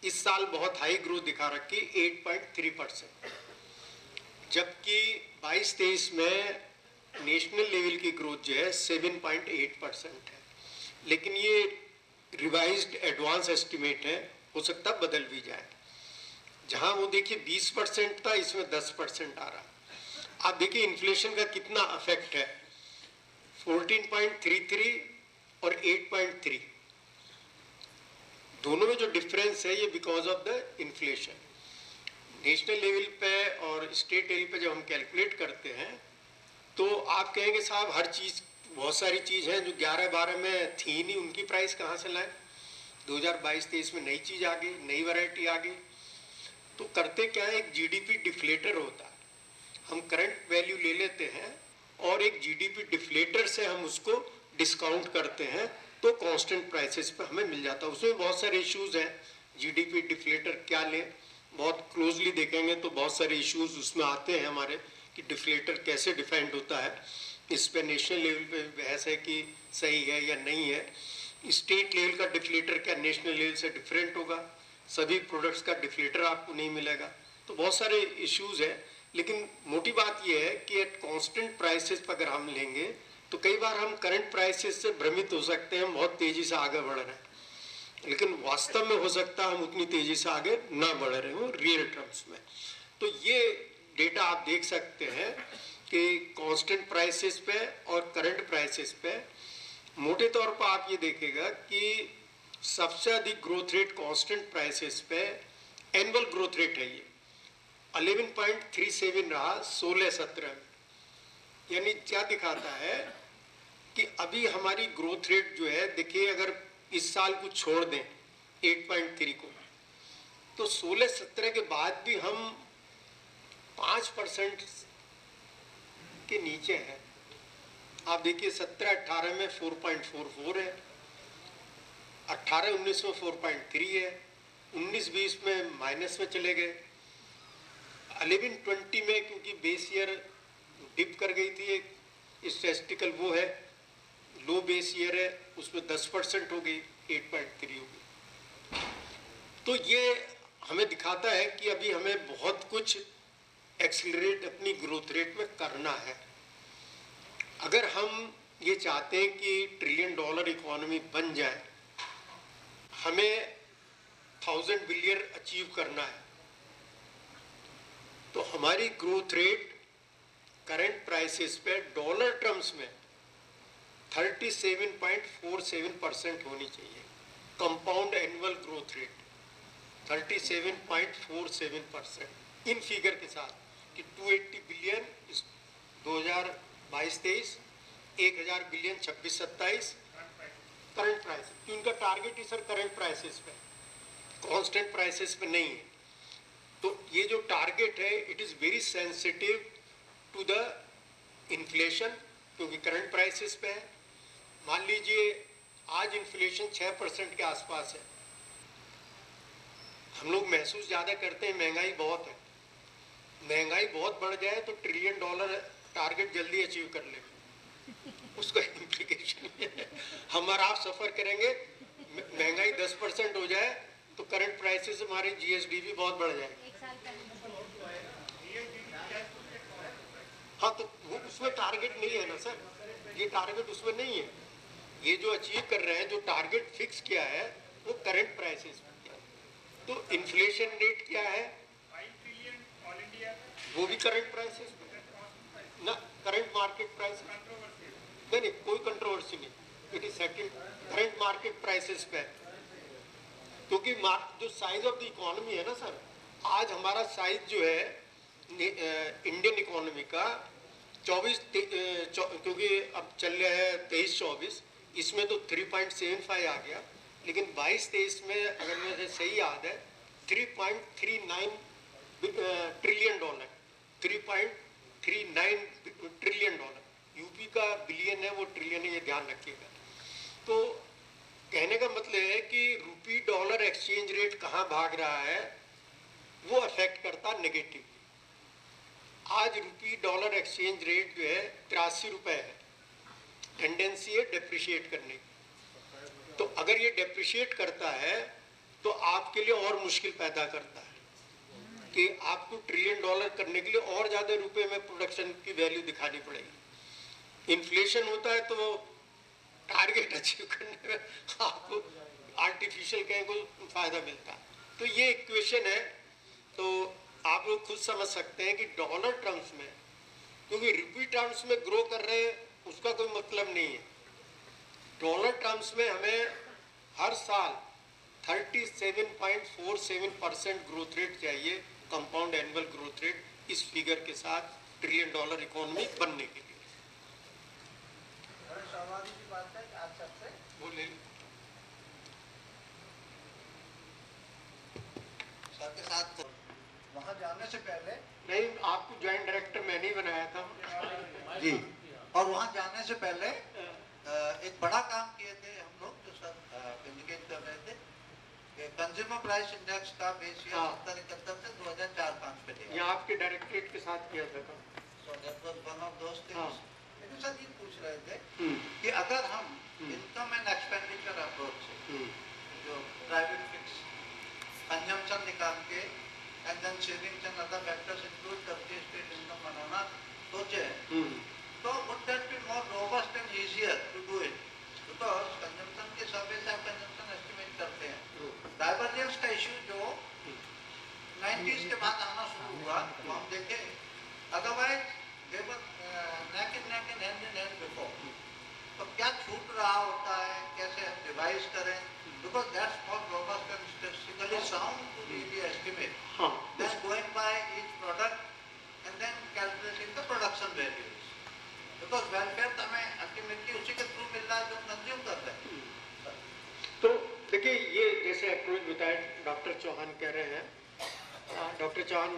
इस साल बहुत हाई ग्रोथ दिखा रखी 8.3%, जबकि 22-23 में नेशनल लेवल की ग्रोथ जो है 7.8% है। लेकिन ये रिवाइज्ड एडवांस एस्टिमेट है, हो सकता बदल भी जाए। जहां वो देखिए 20% था, इसमें 10% आ रहा। आप देखिए इन्फ्लेशन का कितना अफेक्ट है, 14.33 और 8.3, दोनों में जो डिफरेंस है ये because of the inflation. National level पे और स्टेट लेवल पे जब हम कैलकुलेट करते हैं तो आप कहेंगे साहब हर चीज़, बहुत सारी चीज़ हैं जो 11-12 में थी नहीं, उनकी प्राइस कहाँ से लाएं। 2022-23 में नई चीज आ गई, नई वैरायटी आ गई। तो करते क्या है, एक जीडीपी डिफ्लेटर होता है। हम करंट वैल्यू ले लेते हैं और एक जीडीपी डिफ्लेटर से हम उसको डिस्काउंट करते हैं, तो कांस्टेंट प्राइसेस पे हमें मिल जाता है। उसमें बहुत सारे इश्यूज हैं, जीडीपी डिफ्लेटर क्या लें, बहुत क्लोजली देखेंगे तो बहुत सारे इश्यूज उसमें आते हैं हमारे, कि डिफ्लेटर कैसे डिफाइंड होता है। इस पे नेशनल लेवल पे बहस है कि सही है या नहीं है। स्टेट लेवल का डिफ्लेटर क्या नेशनल लेवल से डिफरेंट होगा, सभी प्रोडक्ट्स का डिफ्लेटर आपको नहीं मिलेगा। तो बहुत सारे इश्यूज हैं, लेकिन मोटी बात यह है कि एट कांस्टेंट प्राइसेस पर अगर हम लेंगे तो कई बार हम करंट प्राइसेस से भ्रमित हो सकते हैं, हम बहुत तेजी से आगे बढ़ रहे हैं, लेकिन वास्तव में हो सकता है हम उतनी तेजी से आगे ना बढ़ रहे हो रियल टर्म्स में। तो ये डेटा आप देख सकते हैं कि कांस्टेंट प्राइसेस पे और करंट प्राइसेस पे मोटे तौर पर आप ये देखेगा कि सबसे अधिक ग्रोथ रेट कांस्टेंट प्राइसेस पे एनुअल ग्रोथ रेट है, ये 11.37 रहा 16-17 में। यानी क्या दिखाता है कि अभी हमारी ग्रोथ रेट जो है, देखिए अगर इस साल को छोड़ दें 8.3 को, तो 16-17 के बाद भी हम 5% के नीचे हैं। आप देखिए 17-18 में 4.44 है, 18-19 में 4.3 है, 19-20 में माइनस में चले गए, 11-20 में क्योंकि बेस ईयर डिप कर गई थी, एक स्टैटिस्टिकल वो है, लो बेस ईयर है, उसमें 10% हो गई, 8.3 हो गई। तो ये हमें दिखाता है कि अभी हमें बहुत कुछ एक्सीलरेट अपनी ग्रोथ रेट में करना है। अगर हम ये चाहते हैं कि $1 ट्रिलियन इकोनॉमी बन जाए, हमें 1000 बिलियन अचीव करना है, तो हमारी ग्रोथ रेट करंट प्राइसेस पे डॉलर टर्म्स में 37.47% होनी चाहिए। Compound annual growth rate 37.47% in figure के साथ कि 280 बिलियन 2022-23, 1000 बिलियन 26-27 करंट प्राइस, कि उनका टारगेट ही सर करंट प्राइसेस पे, कांस्टेंट प्राइसेस पे नहीं है। तो ये जो टारगेट है it is very sensitive to the inflation, क्योंकि करंट प्राइसेस पे है। मान लीजिए आज इन्फ्लेशन 6% के आसपास है, हम लोग महसूस ज़्यादा करते हैं महंगाई बहुत है, महंगाई बहुत बढ़ जाए तो $1 ट्रिलियन टारगेट जल्दी अचीव कर ले, उसका इम्प्लीकेशन है। हम और आप सफ़र करेंगे, महंगाई 10% हो जाए तो करंट प्राइसेस हमारे जीएसडी भी बहुत बढ़ जाएगा। हाँ, तो वो उसमें टारगेट नहीं है ना सर, ये टारगेट उसमें नहीं है। ये जो अचीव कर रहे हैं, जो टारगेट फिक्स किया है वो करंट प्राइसेस में किया है। तो इन्फ्लेशन रेट क्या है, 5 ट्रिलियन ऑल इंडिया, वो भी करंट प्राइसेस में ना, करंट मार्केट प्राइस नहीं, कोई कंट्रोवर्सी नहीं, it is settled current market prices पे। क्योंकि जो साइज ऑफ द इकोनॉमी है ना सर, आज हमारा साइज जो है इंडियन इकोनॉमी का 24, क्योंकि अब चल रहा है 23-24, इसमें तो 3.75 आ गया, लेकिन 22-23 में अगर मुझे सही याद है 3.39 trillion dollar, 3.39 trillion dollar, UP का बिलियन है, वो ट्रिलियन है, ये ध्यान रखिएगा। तो कहने का मतलब है कि रूपी डॉलर एक्सचेंज रेट कहाँ भाग रहा है, वो अफेक्ट करता नेगेटिव। आज रूपी डॉलर एक्सचेंज रेट जो है 83 रुपये है, टेंडेंसी है डेप्रिशिएट करने की। तो अगर ये डेप्रिशिएट करता है तो आपके लिए और मुश्किल पैदा करता है कि आपको $1 ट्रिलियन करने के लिए और ज़्यादा रुपए में प्रोडक्शन की वैल्यू दिखानी पड़ेगी। इन्फ्लेशन होता है तो टारगेट अचीव करने में आपको आर्टिफिशियल कहीं को फायदा मिलता है। तो ये इक्वेशन है, तो आप लोग खुद समझ सकते हैं कि डॉलर टर्म्स में, क्योंकि रुपी टर्म्स में ग्रो कर रहे हैं उसका कोई मतलब नहीं है, डॉलर टर्म्स में हमें हर साल 37.47% ग्रोथ रेट चाहिए, कंपाउंड एनुअल ग्रोथ रेट, इस फिगर के साथ $1 ट्रिलियन इकोनॉमी बनने के लिए। वो ले जाने से पहले नहीं, आपको ज्वाइंट डायरेक्टर मैंने ही बनाया था जी, और वहाँ जाने से पहले एक बड़ा काम किए थे हम लोग, जो सर इंडिकेट कर रहे थे कि कंज्यूमर प्राइस इंडेक्स का बेस ईयर 70-71 से 2004-05 पे थे। ये आपके डायरेक्टरेट के साथ किया था काम। So that was one of those things. हाँ। लेकिन सर ये पूछ रहे थे कि अगर हम इनकम एंड एक्सपेंडिचर अप्रोच से जो प्राइवेट फिक्स कंजम्पशन निकाल के and then savings and other factors include करके स्टेट इनकम बनाना सोचे, तो would that be more robust and easier to do it? Because consumption के सर्वे से आप कंजम्पशन एस्टिमेट करते हैं। डाइवर्जेंस का इशू जो 90s के बाद आना शुरू हुआ तो हम देखें, otherwise they were neck in hand before. तो क्या छूट रहा होता है, कैसे हम रिवाइज करें, because that's more robust and statistically sound to really estimate than going by each product and then calculating the production values. Because welfare तो हमें ultimately उसी के थ्रू मिल रहा है जो कंज्यूम कर रहे हैं। तो देखिए, ये जैसे अप्रोच बताया डॉक्टर चौहान कह रहे हैं, डॉक्टर चौहान,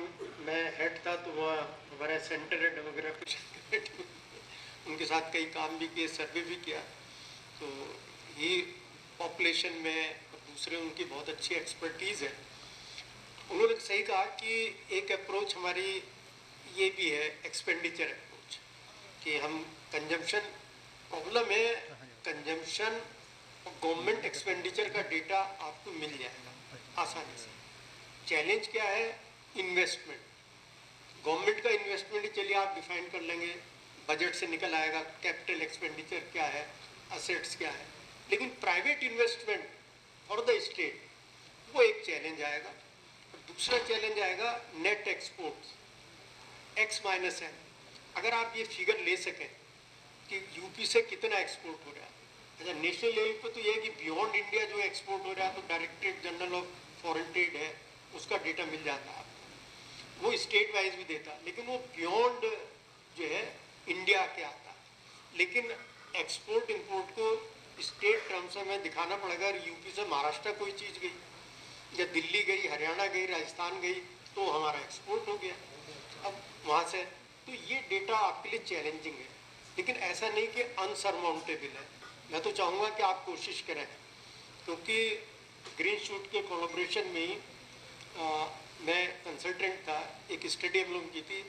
मैं हेड था तो वह हमारा सेंटर हेड वगैरह कुछ उनके साथ कई काम भी किए, सर्वे भी किया। तो ये पॉपुलेशन में और दूसरे उनकी बहुत अच्छी एक्सपर्टीज़ है। उन्होंने सही कहा कि एक अप्रोच हमारी ये भी है एक्सपेंडिचर अप्रोच, कि हम कंजम्पशन, प्रॉब्लम है कंजम्पशन और गवर्नमेंट एक्सपेंडिचर का डेटा आपको मिल जाएगा आसानी से। चैलेंज क्या है? इन्वेस्टमेंट। गवर्नमेंट का इन्वेस्टमेंट चलिए आप डिफाइन कर लेंगे, बजट से निकल आएगा कैपिटल एक्सपेंडिचर क्या है, असेट्स क्या है, लेकिन private investment for the state वो एक चैलेंज आएगा। दूसरा चैलेंज आएगा नेट एक्सपोर्ट्स X-N। अगर आप ये फिगर ले सकें कि यूपी से कितना एक्सपोर्ट हो रहा है, अच्छा नेशनल लेवल पे तो ये है कि बियॉन्ड इंडिया जो एक्सपोर्ट हो रहा है तो directorate general of foreign trade है, उसका डेटा मिल जाता है आपको, वो स्टेट वाइज भी देता है, लेकिन वो बियॉन्ड जो है इंडिया के आता है। लेकिन एक्सपोर्ट इंपोर्ट को स्टेट टर्म्स में दिखाना पड़ेगा। यूपी से महाराष्ट्र कोई चीज़ गई या दिल्ली गई, हरियाणा गई, राजस्थान गई तो हमारा एक्सपोर्ट हो गया अब वहाँ से। तो ये डेटा आपके लिए चैलेंजिंग है, लेकिन ऐसा नहीं कि अनसरमाउंटेबल है। मैं तो चाहूँगा कि आप कोशिश करें, क्योंकि ग्रीन शूट के कोलैबोरेशन में ही मैं कंसल्टेंट था, एक स्टडी हम लोगों की थी,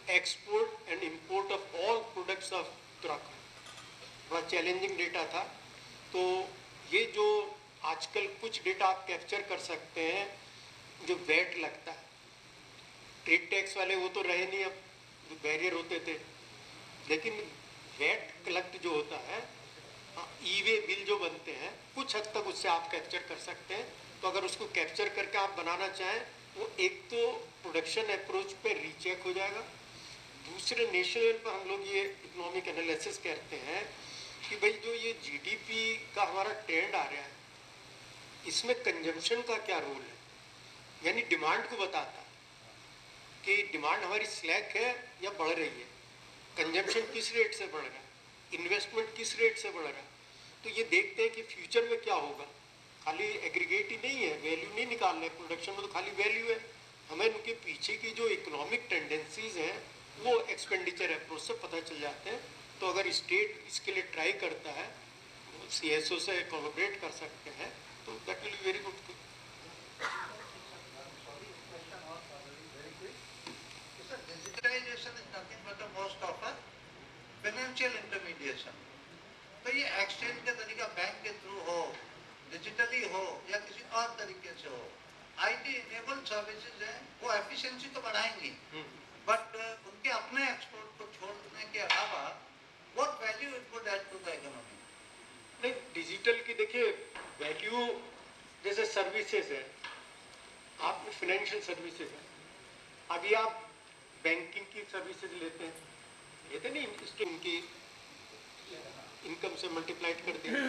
export and import of all products of Uttarakhand. बड़ा चैलेंजिंग डेटा था। तो ये जो आजकल कुछ डेटा आप कैप्चर कर सकते हैं, जो वैट लगता है, ट्रेड टैक्स वाले वो तो रहे नहीं, अब जो बैरियर होते थे, लेकिन वैट कलेक्ट जो होता है, ई वे बिल जो बनते हैं, कुछ हद तक उससे आप कैप्चर कर सकते हैं। तो अगर उसको कैप्चर करके आप बनाना चाहें, वो एक तो प्रोडक्शन अप्रोच पे रीचेक हो जाएगा, दूसरे नेशनल लेवल पर हम लोग ये इकोनॉमिक एनालिसिस करते हैं कि भाई जो ये जीडीपी का हमारा ट्रेंड आ रहा है, इसमें कंजम्पशन का क्या रोल है, यानी डिमांड को बताता है कि डिमांड हमारी स्लैक है या बढ़ रही है, कंजम्पशन किस रेट से बढ़ रहा है, इन्वेस्टमेंट किस रेट से बढ़ रहा है। तो ये देखते हैं कि फ्यूचर में क्या होगा। खाली एग्रीगेट ही नहीं है, वैल्यू नहीं निकाल रहे, प्रोडक्शन में तो खाली वैल्यू है, हमें उनके पीछे की जो इकोनॉमिक टेंडेंसीज हैं वो एक्सपेंडिचर अप्रोच से पता चल जाते हैं। तो अगर स्टेट इसके लिए ट्राई करता है, CSO से कोलैबोरेट कर सकते हैं, तो that will be very good. Digitization is nothing but a most of a financial intermediation. तो ये एक्सचेंज का तरीका बैंक के थ्रू हो, डिजिटली हो या किसी और तरीके से हो, IT इनेबल्ड सर्विसेज हैं, वो एफिशिएंसी तो बढ़ाएंगी, बट उनके अपने एक्सपोर्ट को छोड़ने के अलावा what value it would add to the economy? नहीं, डिजिटल की देखिए वैल्यू, जैसे सर्विसेज है, आप फाइनेंशियल सर्विसेज है, अभी आप बैंकिंग की सर्विसेज लेते नहीं, इसके उनकी इनकम से मल्टीप्लाइड करते हैं।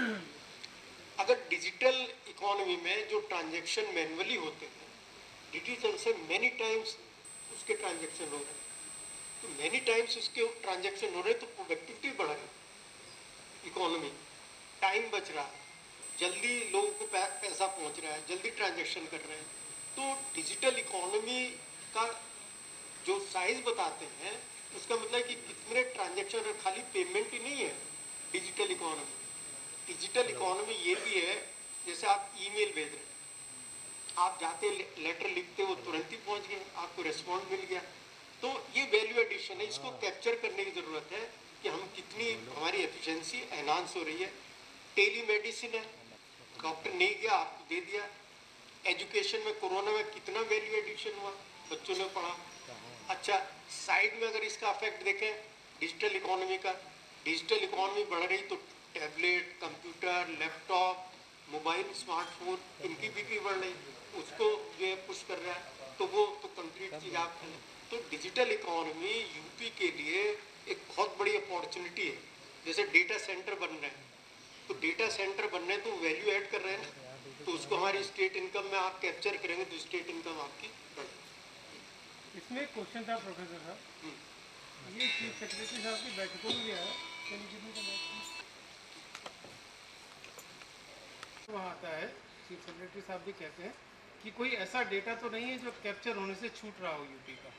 अगर डिजिटल इकोनॉमी में जो ट्रांजैक्शन मैनुअली होते हैं, डिजिटल से मैनी टाइम्स उसके ट्रांजैक्शन हो रहे हैं, तो मैनी टाइम्स उसके ट्रांजैक्शन हो रहे हैं, तो प्रोडक्टिविटी बढ़ रही, इकोनॉमी, टाइम बच रहा है, जल्दी लोगों को पैसा पहुंच रहा है, जल्दी ट्रांजैक्शन कर रहे हैं। तो डिजिटल इकोनॉमी का जो साइज बताते हैं उसका मतलब कि कितने ट्रांजैक्शन, खाली पेमेंट ही नहीं है डिजिटल इकोनॉमी। डिजिटल इकोनॉमी ये भी है, जैसे आप ईमेल भेज रहे हैं, आप जाते लेटर लिखते हो तुरंत ही पहुंच गए, आपको रिस्पॉन्ड मिल गया। तो ये वैल्यू एडिशन है, इसको कैप्चर करने की जरूरत है कि हम कितनी, हमारी एफिशिएंसी एनहांस हो रही है। टेली मेडिसिन है, डॉक्टर नहीं गया आपको दे दिया। एजुकेशन में कोरोना में कितना वैल्यू एडिशन हुआ, बच्चों ने पढ़ा। अच्छा, साइड में अगर इसका इफेक्ट देखें डिजिटल इकोनॉमी का, डिजिटल इकोनॉमी बढ़ रही तो tablet, computer, laptop, mobile, smartphone, इनकी बिक्री बढ़ रही, उसको जो है पुश कर रहा है। तो वो तो कंप्लीट चीज आप करें। तो डिजिटल इकोनॉमी यूपी के लिए एक बहुत बड़ी अपॉर्चुनिटी है। जैसे डेटा सेंटर बन रहे हैं, तो डेटा सेंटर बन रहे हैं तो वैल्यू ऐड कर रहे हैं ना, तो उसको हमारी स्टेट इनकम में आप कैप्चर करेंगे तो स्टेट इनकम आपकी बढ़ेगी। इसमें एक क्वेश्चन था प्रोफेसर साहब, ये चीफ सेक्रेटरी साहब की बैठकों में गया है, वहाँ आता है चीफ सेक्रेटरी साहब भी कहते हैं कि कोई ऐसा डेटा तो नहीं है जो कैप्चर होने से छूट रहा हो यूपी का,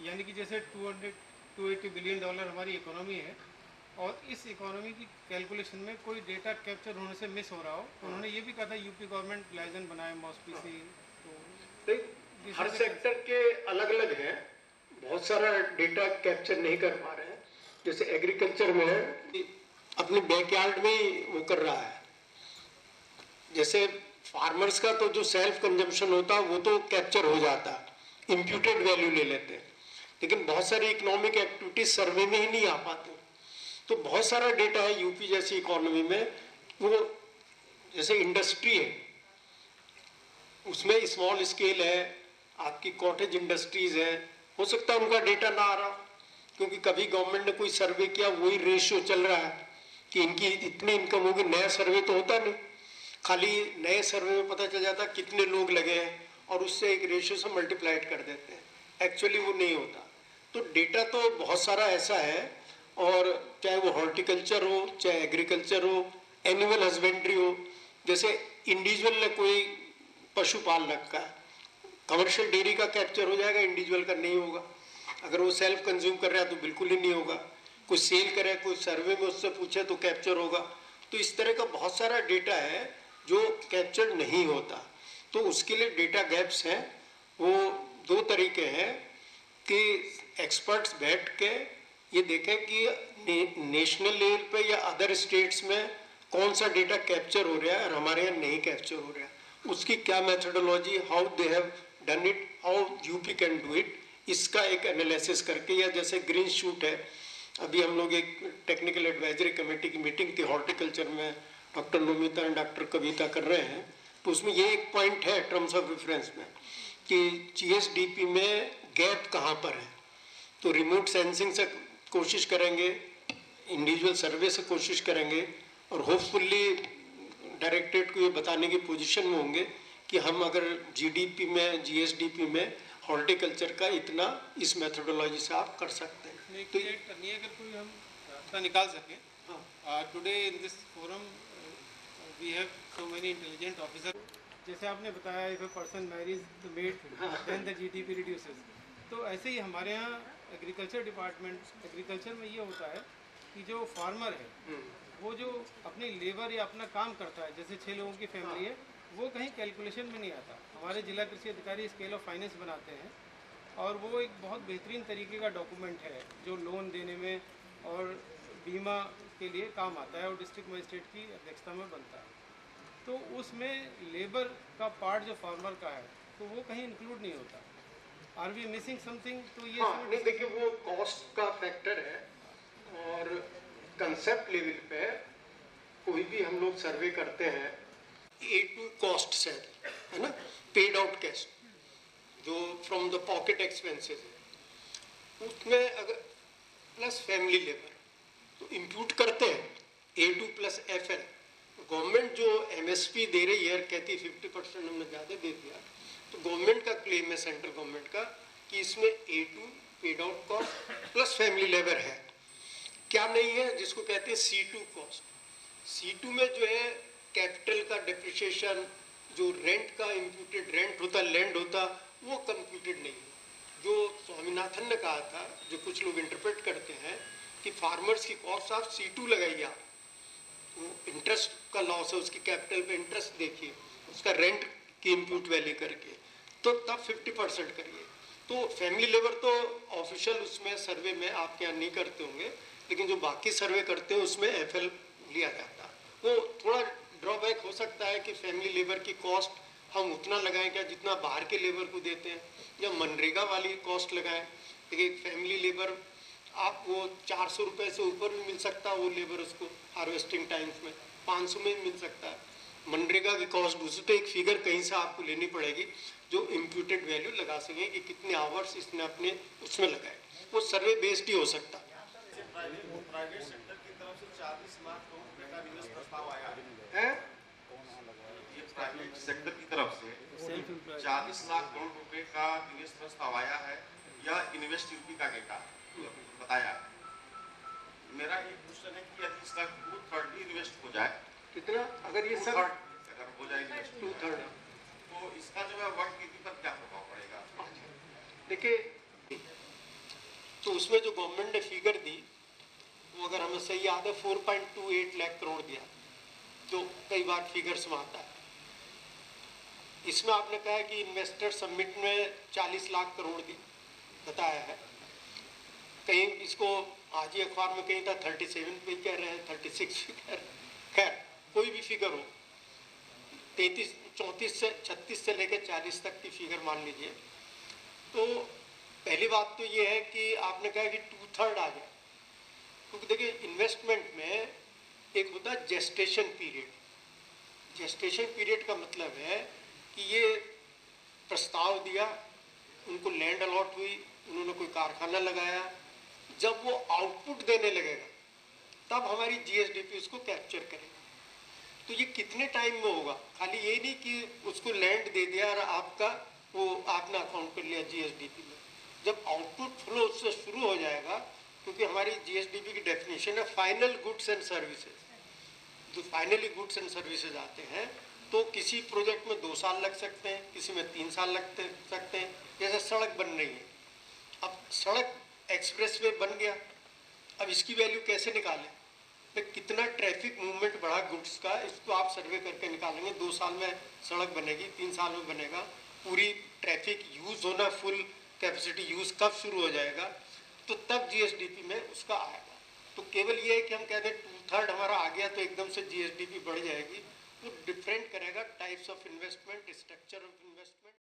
यानी कि जैसे 280 बिलियन डॉलर हमारी इकोनॉमी है और इस इकोनॉमी की कैलकुलेशन में कोई डेटा कैप्चर होने से मिस हो रहा हो। उन्होंने ये भी कहा था यूपी गवर्नमेंट लाइसेंस बनाए मॉस्पीसी, तो हर सेक्टर के अलग अलग हैं, बहुत सारा डेटा कैप्चर नहीं कर पा रहे हैं। जैसे एग्रीकल्चर में है, अपने बैकयार्ड में ही वो कर रहा है। जैसे फार्मर्स का तो जो सेल्फ कंजम्पशन होता है वो तो कैप्चर हो जाता है, इम्प्यूटेड वैल्यू ले लेते हैं, लेकिन बहुत सारी इकोनॉमिक एक्टिविटीज सर्वे में ही नहीं आ पाते। तो बहुत सारा डेटा है यूपी जैसी इकोनॉमी में, वो जैसे इंडस्ट्री है उसमें स्मॉल स्केल है, आपकी कॉटेज इंडस्ट्रीज है, हो सकता है उनका डेटा ना आ रहा, क्योंकि कभी गवर्नमेंट ने कोई सर्वे किया वही रेशियो चल रहा है कि इनकी इतनी इनकम होगी। नया सर्वे तो होता नहीं, खाली नए सर्वे में पता चल जाता कितने लोग लगे हैं और उससे एक रेशियो से मल्टीप्लाइड कर देते हैं, एक्चुअली वो नहीं होता। तो डेटा तो बहुत सारा ऐसा है, और चाहे वो हॉर्टिकल्चर हो, चाहे एग्रीकल्चर हो, एनिमल हस्बेंड्री हो, जैसे इंडिविजुअल ने कोई पशु पाल रखा है, कमर्शियल डेयरी का कैप्चर हो जाएगा, इंडिविजुअल का नहीं होगा। अगर वो सेल्फ कंज्यूम कर रहा है तो बिल्कुल ही नहीं होगा। कोई सेल करे, कोई सर्वे में उससे पूछे तो कैप्चर होगा। तो इस तरह का बहुत सारा डेटा है जो कैप्चर नहीं होता। तो उसके लिए डेटा गैप्स हैं। वो दो तरीके हैं कि एक्सपर्ट्स बैठ के ये देखें कि नेशनल लेवल पे या अदर स्टेट्स में कौन सा डेटा कैप्चर हो रहा है और हमारे यहाँ नहीं कैप्चर हो रहा है, उसकी क्या methodology, how they have done it, how UP can do it, इसका एक एनालिसिस करके। या जैसे ग्रीन शूट है, अभी हम लोग एक टेक्निकल एडवाइजरी कमेटी की मीटिंग थी हॉर्टिकल्चर में, डॉक्टर नोमिता और डॉक्टर कविता कर रहे हैं, तो उसमें ये एक पॉइंट है टर्म्स ऑफ रेफरेंस में कि जीएसडीपी में गैप कहाँ पर है। तो रिमोट सेंसिंग से कोशिश करेंगे, इंडिविजुअल सर्वे से कोशिश करेंगे, और होपफुली डायरेक्टरेट को ये बताने की पोजीशन में होंगे कि हम अगर जीडीपी में, जीएसडीपी में हॉर्टिकल्चर का इतना इस मेथोडोलॉजी से आप कर सकते हैं। तो ये करनी है, अगर कोई हम रास्ता निकाल सके। Today in this forum we have so many intelligent officer, जैसे आपने बताया if a person marries the maid then the GDP reduces, तो ऐसे ही हमारे यहाँ एग्रीकल्चर डिपार्टमेंट, एग्रीकल्चर में ये होता है कि जो फार्मर है वो जो अपनी लेबर या अपना काम करता है, जैसे 6 लोगों की फैमिली है, वो कहीं कैलकुलेशन में नहीं आता। हमारे जिला कृषि अधिकारी स्केल ऑफ फाइनेंस बनाते हैं और वो एक बहुत बेहतरीन तरीके का डॉक्यूमेंट है जो लोन देने में और बीमा के लिए काम आता है और डिस्ट्रिक्ट मजिस्ट्रेट की अध्यक्षता में बनता है। तो उसमें लेबर का पार्ट जो फार्मर का है तो वो कहीं इंक्लूड नहीं होता। Are we missing something? तो ये नहीं, देखिए वो कॉस्ट का फैक्टर है, और कंसेप्ट लेवल पे कोई भी हम लोग सर्वे करते हैं A2 कॉस्ट से, है ना, पेड आउट कैश जो फ्रॉम द पॉकेट एक्सपेंसेस है, उसमें अगर प्लस फैमिली लेबर तो इंप्यूट करते हैं A2 प्लस FL। गवर्नमेंट जो MSP दे रही है, कहती 50% हमने ज़्यादा दे दिया, तो गवर्नमेंट का क्लेम है, सेंट्रल गवर्नमेंट का, कि इसमें A2 paid out cost plus family labour है। क्या नहीं है, जिसको कहते हैं C2 कॉस्ट। C2 में जो है कैपिटल का डिप्रिसिएशन, जो रेंट का इम्प्यूटेड रेंट होता, लैंड होता, वो कंप्यूटेड नहीं है। जो स्वामीनाथन ने कहा था, जो कुछ लोग इंटरप्रेट करते हैं कि फार्मर्स की कॉस्ट आप C2 लगाइए, आप इंटरेस्ट का लॉस है, उसकी कैपिटल पे इंटरेस्ट देखिए, उसका रेंट की इम्प्यूट वैल्यू करके, तो तब 50% करिए। तो फैमिली लेबर तो ऑफिशियल उसमें सर्वे में आपके यहाँ नहीं करते होंगे, लेकिन जो बाकी सर्वे करते हैं उसमें FL लिया जाता है। वो थोड़ा ड्रॉबैक हो सकता है कि फैमिली लेबर की कॉस्ट हम उतना लगाएं क्या जितना बाहर के लेबर को देते हैं, या मनरेगा वाली कॉस्ट लगाएं। देखिए फैमिली लेबर आप वो 400 रुपये से ऊपर भी मिल सकता है वो लेबर, उसको हार्वेस्टिंग टाइम्स में 500 में भी मिल सकता है। मनरेगा की कॉस्ट उस पर एक फिगर कहीं से आपको लेनी पड़ेगी जो इम्प्यूटेड वैल्यू लगा सके कि कितने आवर्स इसने अपने उसमें लगाए, वो सर्वे बेस्ड ही हो सकता है। प्राइवेट सेक्टर की तरफ से 40 लाख करोड़ रुपए का निवेश प्रस्ताव आया है। ये प्राइवेट सेक्टर की तरफ से 40 लाख करोड़ रुपए का निवेश प्रस्ताव आया है, यह इन्वेस्ट यूपी का डेटा बताया है। मेरा ये क्वेश्चन है कि यदि इसका 2/3 इन्वेस्ट हो जाए, कितना अगर ये सब अगर हो जाए इन्वेस्ट 2/3, तो इसका जो है वर्ल्ड नीति पर क्या प्रभाव पड़ेगा? देखिए तो उसमें जो गवर्नमेंट ने फिगर दी वो अगर हमें सही याद है 4.28 लाख करोड़ दिया, तो कई बार फिगर्स में आता है। इसमें आपने कहा कि इन्वेस्टर समिट में 40 लाख करोड़ दी बताया है, कहीं इसको आज ही अखबार में कहीं था 37 भी कह रहे हैं, 36 भी कह रहे हैं, खैर कोई भी फिगर हो, 34 से 36 से लेकर 40 तक की फिगर मान लीजिए। तो पहली बात तो ये है कि आपने कहा कि 2/3 आ जाए, क्योंकि देखिए इन्वेस्टमेंट में एक होता है जेस्टेशन पीरियड। जेस्टेशन पीरियड का मतलब है कि ये प्रस्ताव दिया, उनको लैंड अलॉट हुई, उन्होंने कोई कारखाना लगाया, जब वो आउटपुट देने लगेगा तब हमारी GSDP उसको कैप्चर करेगी। तो ये कितने टाइम में होगा, खाली ये नहीं कि उसको लैंड दे दिया और आपका वो आपने अकाउंट कर लिया GSDP में। जब आउटपुट फ्लो उससे शुरू हो जाएगा, क्योंकि हमारी GSDP की डेफिनेशन है फाइनल गुड्स एंड सर्विसेज, जो फाइनली गुड्स एंड सर्विसेज आते हैं, तो किसी प्रोजेक्ट में 2 साल लग सकते हैं, किसी में 3 साल सकते हैं। जैसे सड़क बन रही है, अब सड़क एक्सप्रेसवे बन गया, अब इसकी वैल्यू कैसे निकालें, तो कितना ट्रैफिक मूवमेंट बढ़ा गुड्स का, इसको आप सर्वे करके निकालेंगे। 2 साल में सड़क बनेगी, 3 साल में बनेगा, पूरी ट्रैफिक यूज होना, फुल कैपेसिटी यूज कब शुरू हो जाएगा, तो तब GSDP में उसका आएगा। तो केवल ये है कि हम कहते हैं 2/3 हमारा आ गया तो एकदम से GSDP बढ़ जाएगी, वो डिफरेंट करेगा types of investment, structure of investment.